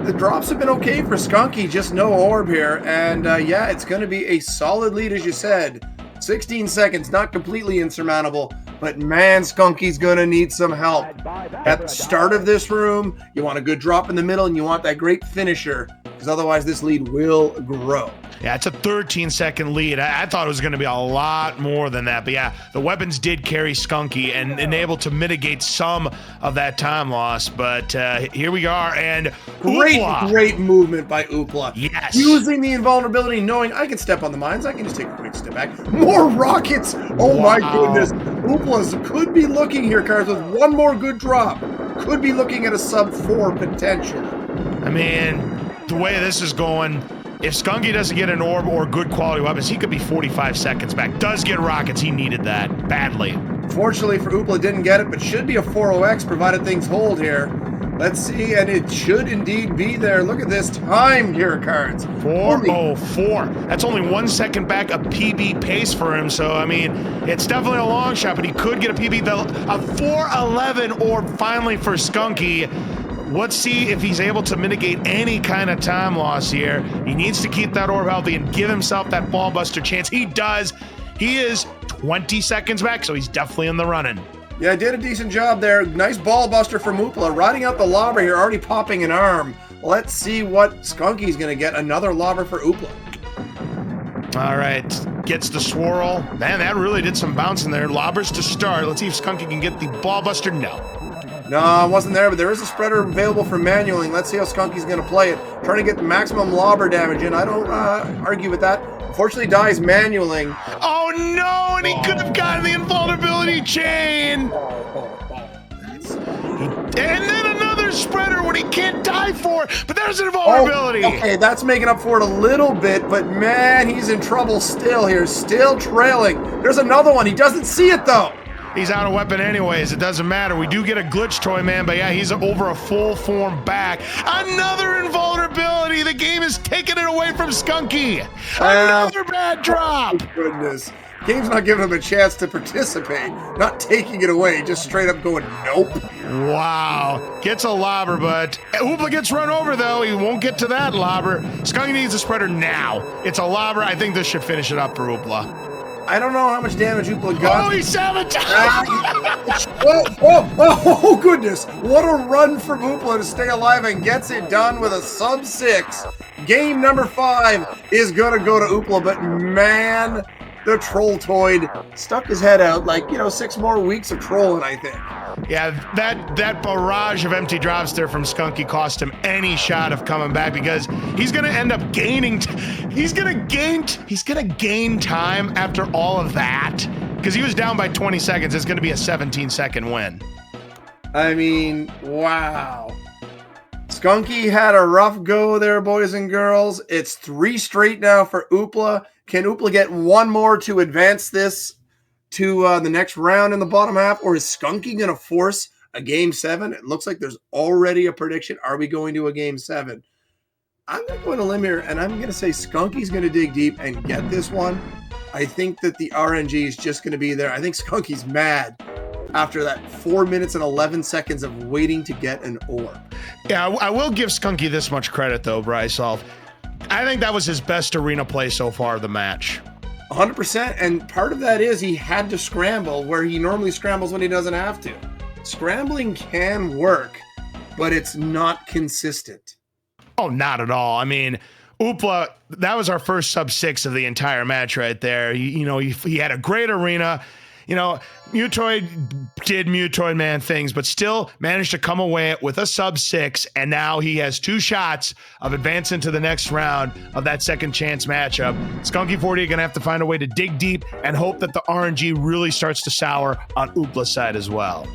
The drops have been okay for Skunky, just no orb here, and yeah, it's going to be a solid lead, as you said. 16 seconds, not completely insurmountable, but man, Skunky's going to need some help. At the start of this room, you want a good drop in the middle, and you want that great finisher, because otherwise this lead will grow. Yeah, it's a 13-second lead. I thought it was going to be a lot more than that. But yeah, the weapons did carry Skunky and able to mitigate some of that time loss. But here we are, and great movement by Oopla. Yes. Using the invulnerability, knowing I can step on the mines. I can just take a quick step back. More rockets. Oh, wow. My goodness. Oopla could be looking here, Cars, with one more good drop. Could be looking at a sub-4 potential. I mean, the way this is going, if Skunky doesn't get an orb or good quality weapons, he could be 45 seconds back. Does get rockets. He needed that badly. Fortunately for Oopla, didn't get it, but should be a 4-0X provided things hold here. Let's see, and it should indeed be there. Look at this time here, Cards. 4:04. That's only 1 second back a PB pace for him. So, I mean, it's definitely a long shot, but he could get a PB. A 4:11 orb finally for Skunky. let's see if he's able to mitigate any kind of time loss here. He needs to keep that orb healthy and give himself that ball buster chance. He does. He is 20 seconds back, so he's definitely in the running. Yeah, did a decent job there. Nice ball buster from Oopla. Riding out the lobber here, already popping an arm. Let's see what Skunky's going to get. Another lobber for Oopla. All right, gets the swirl. Man, that really did some bouncing there. Lobbers to start. Let's see if Skunky can get the ball buster. No. No, it wasn't there, but there is a spreader available for manualing. Let's see how Skunky's going to play it. Trying to get the maximum lobber damage in. I don't argue with that. Unfortunately, dies manualing. Oh, no, and he could have gotten the invulnerability chain. And then another spreader when he can't die for it, but there's an invulnerability. Oh, okay, that's making up for it a little bit, but man, he's in trouble still here. Still trailing. There's another one. He doesn't see it, though. He's out of weapon anyways. It doesn't matter. We do get a glitch toy, man, but yeah, he's over a full form back. Another invulnerability. The game is taking it away from Skunky. Another bad drop. Oh, goodness. Game's not giving him a chance to participate. Not taking it away, just straight up going, nope. Wow. Gets a lobber, but Oopla gets run over, though. He won't get to that lobber. Skunky needs a spreader now. It's a lobber. I think this should finish it up for Oopla. I don't know how much damage Oopla got. Oh, he's sabotaged! Oh, goodness. What a run from Oopla to stay alive and gets it done with a sub 6. Game number 5 is going to go to Oopla, but man, the Trolltoid stuck his head out like, 6 more weeks of trolling, I think. Yeah, that barrage of empty drops there from Skunky cost him any shot of coming back because he's going to end up gaining. He's going to gain time after all of that because he was down by 20 seconds. It's going to be a 17-second win. I mean, wow. Skunky had a rough go there, boys and girls. It's 3 straight now for Oopla. Can Oopla get one more to advance this to the next round in the bottom half, or is Skunky going to force a game 7? It looks like there's already a prediction. Are we going to a game 7? I'm going to go on a limb here, and I'm going to say Skunky's going to dig deep and get this one. I think that the RNG is just going to be there. I think Skunky's mad after that 4 minutes and 11 seconds of waiting to get an orb. Yeah, I will give Skunky this much credit, though, Brisulph. I think that was his best arena play so far of the match. 100%, and part of that is he had to scramble where he normally scrambles when he doesn't have to. Scrambling can work, but it's not consistent. Oh, not at all. I mean, Oopla, that was our first sub 6 of the entire match right there. He had a great arena. Mutoid did Mutoid Man things, but still managed to come away with a sub 6, and now he has 2 shots of advancing to the next round of that second chance matchup. Skunky48 gonna have to find a way to dig deep and hope that the RNG really starts to sour on Oopla's side as well.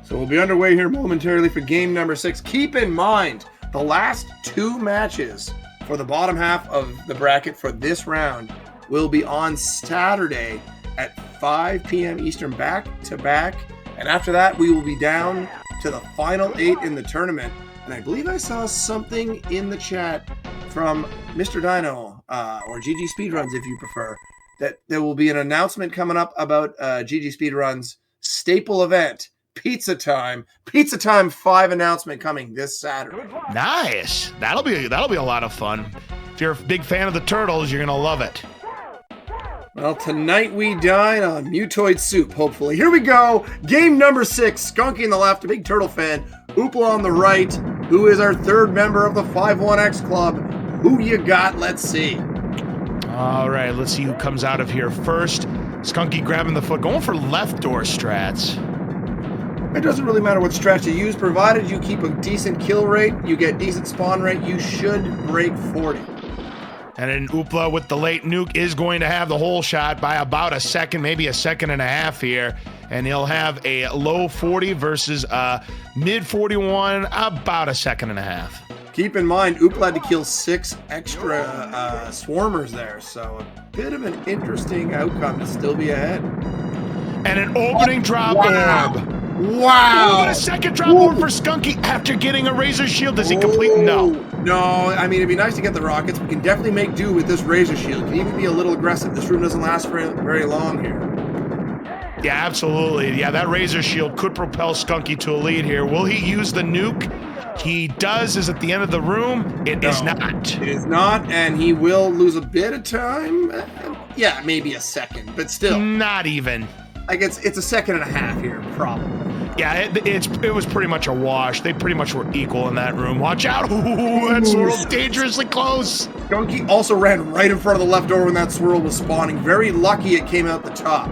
So we'll be underway here momentarily for game number 6. Keep in mind, the last 2 matches for the bottom half of the bracket for this round will be on Saturday at 5 p.m. Eastern, back to back. And after that, we will be down to the final 8 in the tournament. And I believe I saw something in the chat from Mr. Dino, or GG Speedruns if you prefer, that there will be an announcement coming up about GG Speedruns staple event, Pizza Time. Pizza Time 5 announcement coming this Saturday. Nice. That'll be a lot of fun. If you're a big fan of the Turtles, you're going to love it. Well, tonight we dine on Mutoid soup, hopefully. Here we go. Game number 6. Skunky on the left, a big Turtle fan. Oopla on the right, who is our 3rd member of the 5-1X Club. Who you got? Let's see. All right, let's see who comes out of here first. Skunky grabbing the foot, going for left door strats. It doesn't really matter what strat you use, provided you keep a decent kill rate, you get decent spawn rate, you should break 40. And then Oopla with the late nuke is going to have the whole shot by about a second, maybe a second and a half here. And he'll have a low 40 versus a mid 41, about a second and a half. Keep in mind, Oopla had to kill 6 extra swarmers there, so a bit of an interesting outcome to still be ahead. And an opening drop orb. Wow! Ooh, and a second drop orb for Skunky after getting a Razor Shield. Does he complete? No. No, I mean, it'd be nice to get the rockets. We can definitely make do with this Razor Shield. Can even be a little aggressive. This room doesn't last for very long here. Yeah, absolutely. Yeah, that Razor Shield could propel Skunky to a lead here. Will he use the nuke? He does, is at the end of the room. It is not. It is not, and he will lose a bit of time. Yeah, maybe a second, but still. Not even. Like it's a second and a half here, probably. Yeah, it was pretty much a wash. They pretty much were equal in that room. Watch out. Ooh, that swirl's dangerously close. Skunky also ran right in front of the left door when that swirl was spawning. Very lucky it came out the top.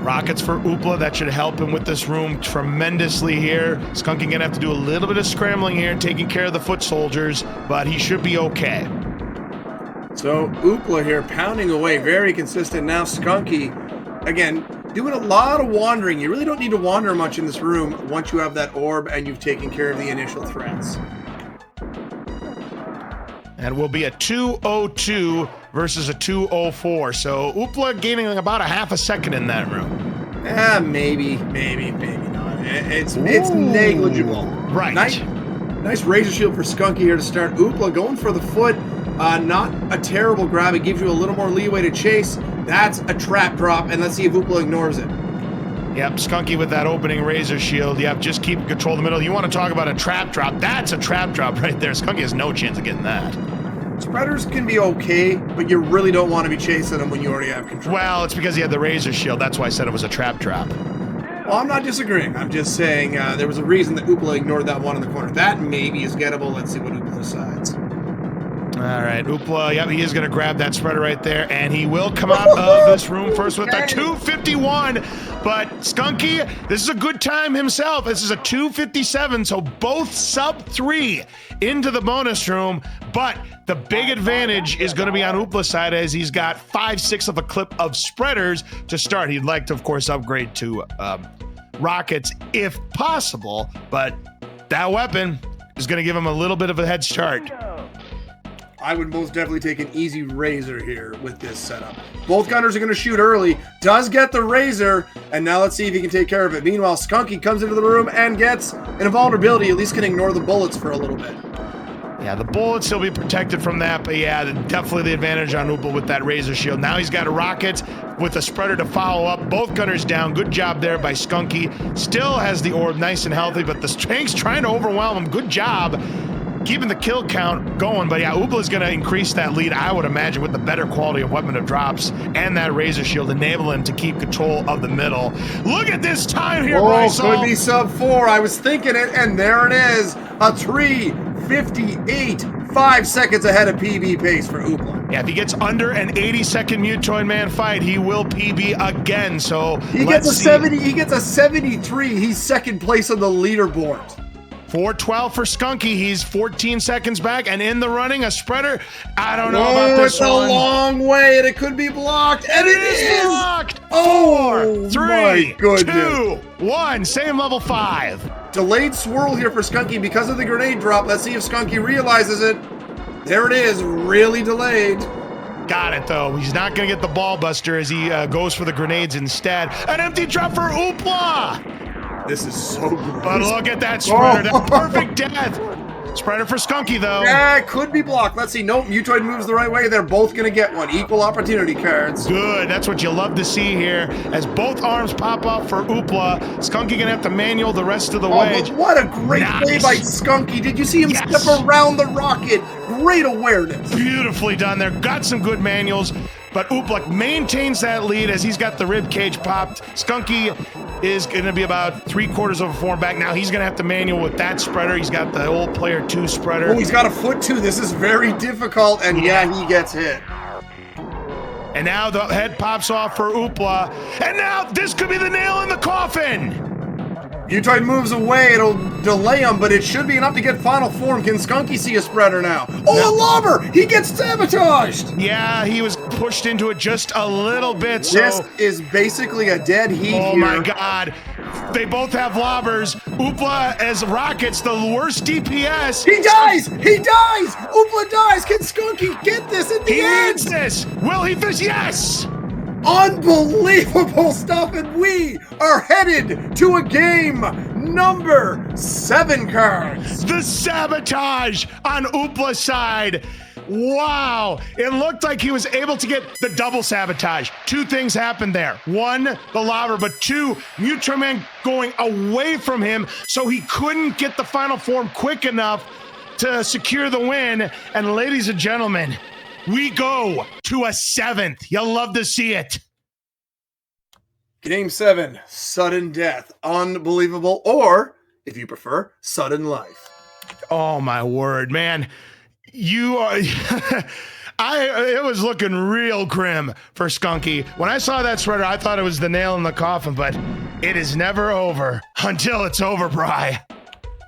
Rockets for Oopla. That should help him with this room tremendously here. Skunky gonna have to do a little bit of scrambling here, taking care of the foot soldiers, but he should be okay. So Oopla here pounding away, very consistent. Now Skunky, again, doing a lot of wandering. You really don't need to wander much in this room once you have that orb and you've taken care of the initial threats. And will be a 2:02 versus a 2:04. So Oopla gaining about a half a second in that room. Maybe not. It's negligible. Right. Nice Razor Shield for Skunky here to start. Oopla going for the foot. Not a terrible grab. It gives you a little more leeway to chase. That's a trap drop, and let's see if Oopla ignores it. Yep, Skunky with that opening Razor Shield. Yep, just keep control of the middle. You want to talk about a trap drop? That's a trap drop right there. Skunky has no chance of getting that. Spreaders can be okay, but you really don't want to be chasing them when you already have control. Well, it's because he had the Razor Shield. That's why I said it was a trap drop. Well, I'm not disagreeing. I'm just saying there was a reason that Oopla ignored that one in the corner. That maybe is gettable. Let's see what Oopla decides. All right, Oopla, yep, he is going to grab that spreader right there, and he will come out of this room first with a 251. But Skunky, this is a good time himself. This is a 257, so both sub 3 into the bonus room. But the big advantage is going to be on Oopla's side as he's got 5/6 of a clip of spreaders to start. He'd like to, of course, upgrade to rockets if possible, but that weapon is going to give him a little bit of a head start. I would most definitely take an easy Razor here with this setup. Both gunners are going to shoot early. Does get the Razor, and now let's see if he can take care of it. Meanwhile, Skunky comes into the room and gets an invulnerability. At least can ignore the bullets for a little bit. Yeah, the bullets, he'll be protected from that, but yeah, definitely the advantage on Oopla with that Razor Shield. Now he's got a rocket with a spreader to follow up. Both gunners down. Good job there by Skunky. Still has the orb nice and healthy, but the tank's trying to overwhelm him. Good job keeping the kill count going, but yeah, Oopla's going to increase that lead, I would imagine, with the better quality of weapon of drops and that Razor Shield, enabling him to keep control of the middle. Look at this time here, Brisulph. Could be sub 4. I was thinking it, and there it is. A 3:58, 5 seconds ahead of PB pace for Oopla. Yeah, if he gets under an 80-second Mutoid Man fight, he will PB again. So he gets a 70. He gets a 73. He's second place on the leaderboard. 4:12 for Skunky. He's 14 seconds back and in the running. A spreader. I don't know about this one. It's a long way, and it could be blocked. And it is blocked. Oh, 4, 3, my goodness. 2, 1. Same level 5. Delayed swirl here for Skunky because of the grenade drop. Let's see if Skunky realizes it. There it is. Really delayed. Got it, though. He's not going to get the ball buster as he goes for the grenades instead. An empty drop for Oopla. This is so gross. But look at that spreader. That perfect death. Spreader for Skunky, though. Yeah, it could be blocked. Let's see. Nope, Mutoid moves the right way. They're both going to get one. Equal opportunity cards. Good. That's what you love to see here. As both arms pop up for Oopla, Skunky going to have to manual the rest of the way. But what a great play by Skunky. Did you see him step around the rocket? Great awareness. Beautifully done there. Got some good manuals. But Oopla maintains that lead as he's got the rib cage popped. Skunky is going to be about 3/4 of a form back. Now he's going to have to manual with that spreader. He's got the old player 2 spreader. Oh, he's got a foot too. This is very difficult, and yeah, he gets hit. And now the head pops off for Oopla. And now this could be the nail in the coffin. Mutoid moves away. It'll delay him, but it should be enough to get final form. Can Skunky see a spreader now? Oh, a lobber! He gets sabotaged! Yeah, he was pushed into it just a little bit. So this is basically a dead heat here. Oh my God. They both have lobbers. Oopla as rockets, the worst DPS. He dies! He dies! Oopla dies! Can Skunky get this at the end? He needs this! Will he finish? Yes! Unbelievable stuff, and we are headed to a game number 7 cards. The sabotage on Oopla's side. Wow. It looked like he was able to get the double sabotage. Two things happened there. One, the lobber, but two, Mutroman going away from him so he couldn't get the final form quick enough to secure the win. And ladies and gentlemen, we go to a 7th. You'll love to see it. Game 7, sudden death, unbelievable, or if you prefer, sudden life. Oh my word, man. You are it was looking real grim for Skunky. When I saw that sweater, I thought it was the nail in the coffin, but it is never over until it's over, Bri.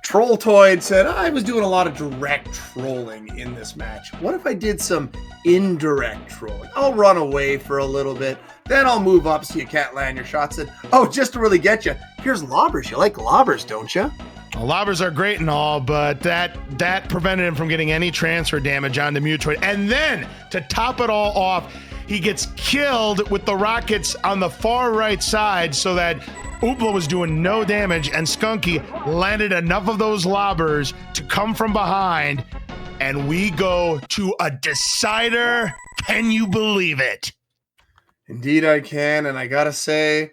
Trolltoid said, I was doing a lot of direct trolling in this match. What if I did some indirect trolling? I'll run away for a little bit, then I'll move up so you can't land your shots. And, oh, just to really get you, here's lobbers. You like lobbers, don't you? Well, lobbers are great and all, but that prevented him from getting any transfer damage onto Mutroid. And then, to top it all off, he gets killed with the rockets on the far right side so that Oopla was doing no damage, and Skunky landed enough of those lobbers to come from behind, and we go to a decider. Can you believe it? Indeed I can, and I gotta say,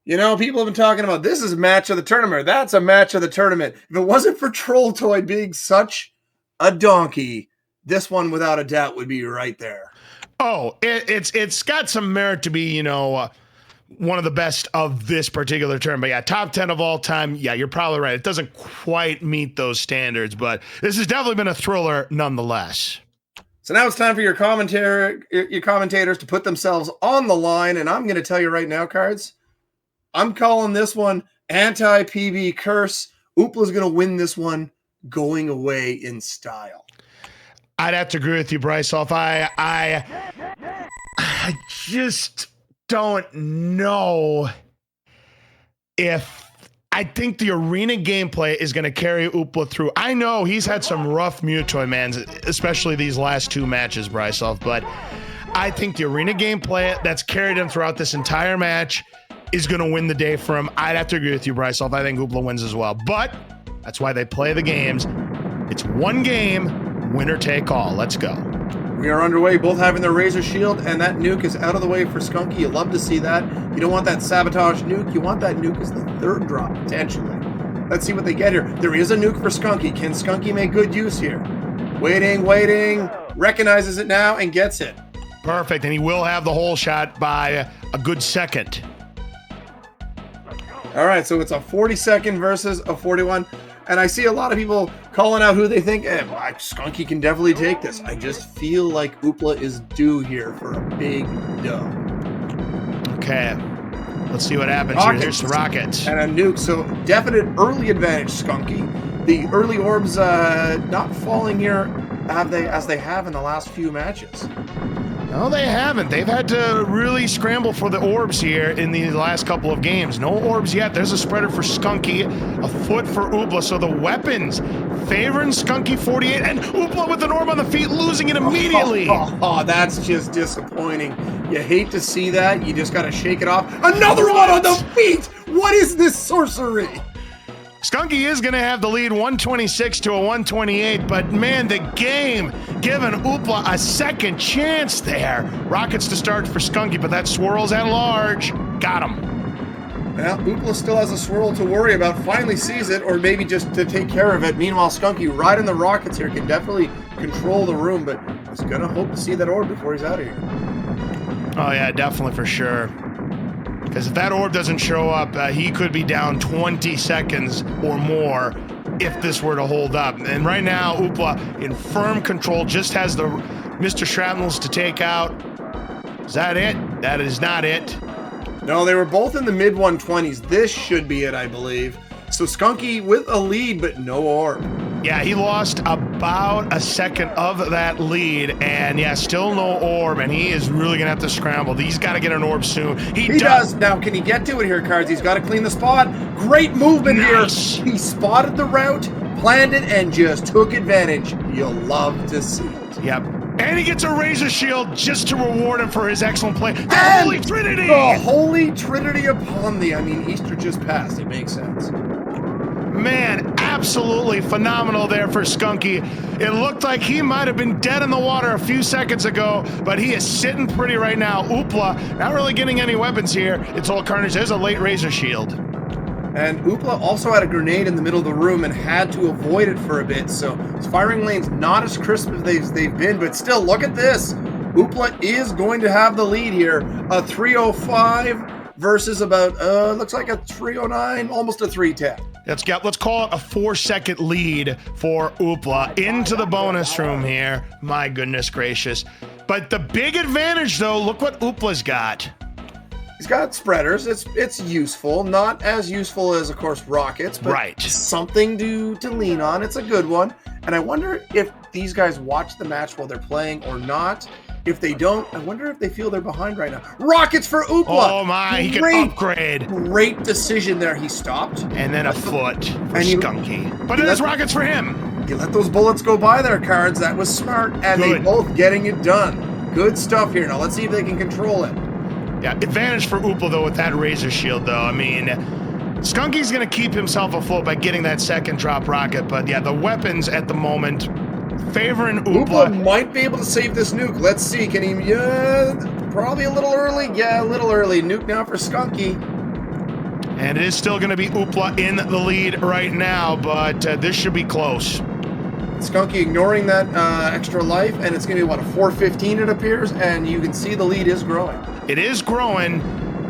you know, people have been talking about this is a match of the tournament. That's a match of the tournament. If it wasn't for Trolltoid being such a donkey, this one without a doubt would be right there. Oh, it's got some merit to be, you know, one of the best of this particular tournament. But yeah, top 10 of all time. Yeah, you're probably right. It doesn't quite meet those standards, but this has definitely been a thriller nonetheless. So now it's time for your commentators to put themselves on the line, and I'm going to tell you right now, Cards, I'm calling this one anti-PB curse. Oopla's going to win this one going away in style. I'd have to agree with you, Brisulph. I just don't know if I think the arena gameplay is going to carry Oopla through. I know he's had some rough Mutoid mans, especially these last two matches, Brisulph, but I think the arena gameplay that's carried him throughout this entire match is going to win the day for him. I'd have to agree with you, Brisulph. I think Oopla wins as well, but that's why they play the games. It's one game, winner take all. Let's go. We are underway, both having their Razor Shield, and that nuke is out of the way for Skunky. You love to see that. You don't want that sabotage nuke. You want that nuke as the third drop, potentially. Let's see what they get here. There is a nuke for Skunky. Can Skunky make good use here? Waiting, recognizes it now and gets it. Perfect, and he will have the hole shot by a good second. All right, so it's a 40-second versus a 41. And I see a lot of people calling out who they think, Skunky can definitely take this. I just feel like Oopla is due here for a big dub. Okay, let's see what happens here. Here's the rockets. And a nuke, so definite early advantage, Skunky. The early orbs not falling here as they have in the last few matches. No, they haven't. They've had to really scramble for the orbs here in the last couple of games. No orbs yet. There's a spreader for Skunky, a foot for Oopla. So the weapons favoring Skunky48, and Oopla with an orb on the feet, losing it immediately. Oh, that's just disappointing. You hate to see that. You just got to shake it off. Another one on the feet. What is this sorcery? Skunky is going to have the lead 126 to a 128, but man, the game giving Oopla a second chance there. Rockets to start for Skunky, but that swirls at large. Got him. Well, Oopla still has a swirl to worry about. Finally sees it, or maybe just to take care of it. Meanwhile, Skunky riding the rockets here can definitely control the room, but he's going to hope to see that orb before he's out of here. Oh, yeah, definitely for sure. Because if that orb doesn't show up, he could be down 20 seconds or more if this were to hold up. And right now, Oopla in firm control, just has the Mr. Shrapnels to take out. Is that it? That is not it. No, they were both in the mid-120s. This should be it, I believe. So Skunky with a lead, but no orb. Yeah, he lost about a second of that lead, and yeah, still no orb, and he is really going to have to scramble. He's got to get an orb soon. He does. Now, can he get to it here, Cards? He's got to clean the spot. Great movement here. He spotted the route, planned it, and just took advantage. You'll love to see it. Yep. And he gets a Razor Shield just to reward him for his excellent play. The Holy Trinity! The Holy Trinity upon thee. I mean, Easter just passed. It makes sense. Man, absolutely phenomenal there for Skunky. It looked like he might have been dead in the water a few seconds ago, but he is sitting pretty right now. Oopla, not really getting any weapons here. It's all carnage. There's a late razor shield. And Oopla also had a grenade in the middle of the room and had to avoid it for a bit, so his firing lane's not as crisp as they've been, but still, look at this. Oopla is going to have the lead here. A 305 versus about, looks like a 309, almost a 310. Let's call it a 4-second lead for Oopla into the bonus room here. My goodness gracious. But the big advantage, though, look what Oopla's got. He's got spreaders. It's useful. Not as useful as, of course, rockets, but right. Something to lean on. It's a good one. And I wonder if these guys watch the match while they're playing or not. If they don't, I wonder if they feel they're behind right now. Rockets for Oopla! Oh my, he can upgrade. Great decision there. He stopped. And then a foot for Skunky. But it is rockets for him. You let those bullets go by there, Cards. That was smart. And they both getting it done. Good stuff here. Now let's see if they can control it. Yeah, advantage for Oopla, though, with that razor shield, though. I mean, Skunky's going to keep himself afloat by getting that second drop rocket. But, yeah, the weapons at the moment favoring Oopla. Oopla might be able to save this nuke. Let's see. Can he? Yeah, probably a little early. Yeah, a little early. Nuke now for Skunky. And it is still going to be Oopla in the lead right now, but this should be close. Skunky ignoring that extra life, and it's going to be, what, a 415 it appears, and you can see the lead is growing. It is growing.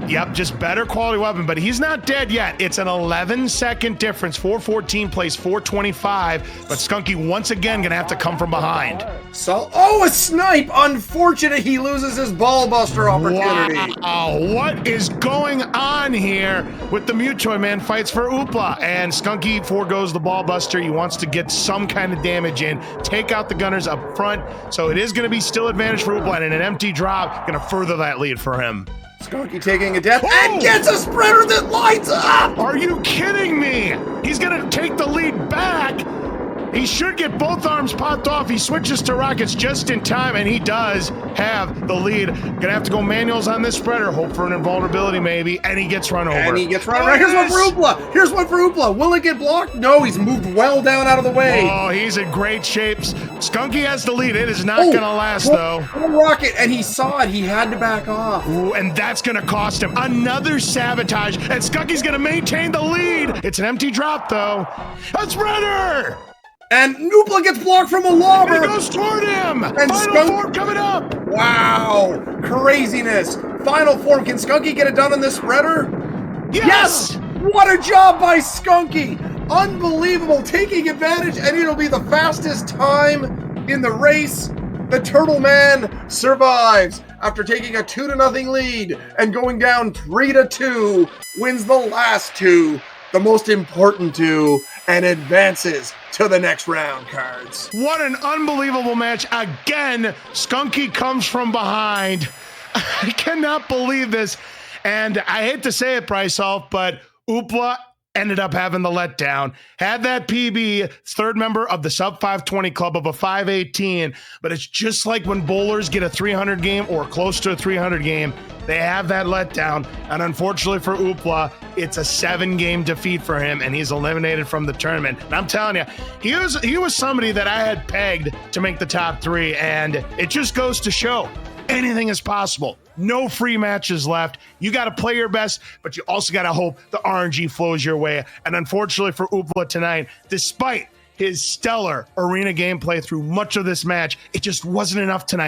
Yep, just better quality weapon, but he's not dead yet. It's an 11-second difference. 414 plays 425, but Skunky once again going to have to come from behind. So, a snipe! Unfortunate he loses his ball buster opportunity. Wow, what is going on here with the Mutoid Man fights for Oopla? And Skunky foregoes the ball buster. He wants to get some kind of damage in, take out the gunners up front. So it is going to be still advantage for Oopla, and an empty drop going to further that lead for him. Skunky taking a death and gets a spreader that lights up! Are you kidding me? He's gonna take the lead back. He should get both arms popped off. He switches to rockets just in time, and he does have the lead. Gonna have to go manuals on this spreader. Hope for an invulnerability, maybe, and he gets run over. And he gets run over. Here's one for Oopla. Here's one for Oopla. Will it get blocked? No, he's moved well down out of the way. Oh, he's in great shape. Skunky has the lead. It is not gonna last, though. Rocket, and he saw it. He had to back off. Ooh, and that's gonna cost him another sabotage, and Skunky's gonna maintain the lead. It's an empty drop, though. A spreader! And Oopla gets blocked from a lobber. And it goes toward him. And Final form coming up. Wow, craziness. Final form. Can Skunky get it done on this spreader? Yes! What a job by Skunky. Unbelievable, taking advantage, and it'll be the fastest time in the race. The Turtle Man survives after taking a 2-0 lead and going down 3-2, wins the last two, the most important two, and advances to the next round, Cards. What an unbelievable match. Again, Skunky comes from behind. I cannot believe this. And I hate to say it, Brisulph, but Oopla ended up having the letdown. Had that PB, third member of the sub 520 club of a 518, but it's just like when bowlers get a 300 game or close to a 300 game, they have that letdown. And unfortunately for Oopla, it's a 7-game defeat for him, and he's eliminated from the tournament. And I'm telling you, he was somebody that I had pegged to make the top 3, and it just goes to show anything is possible. No free matches left. You got to play your best, but you also got to hope the RNG flows your way. And unfortunately for Oopla tonight, despite his stellar arena gameplay through much of this match, it just wasn't enough tonight.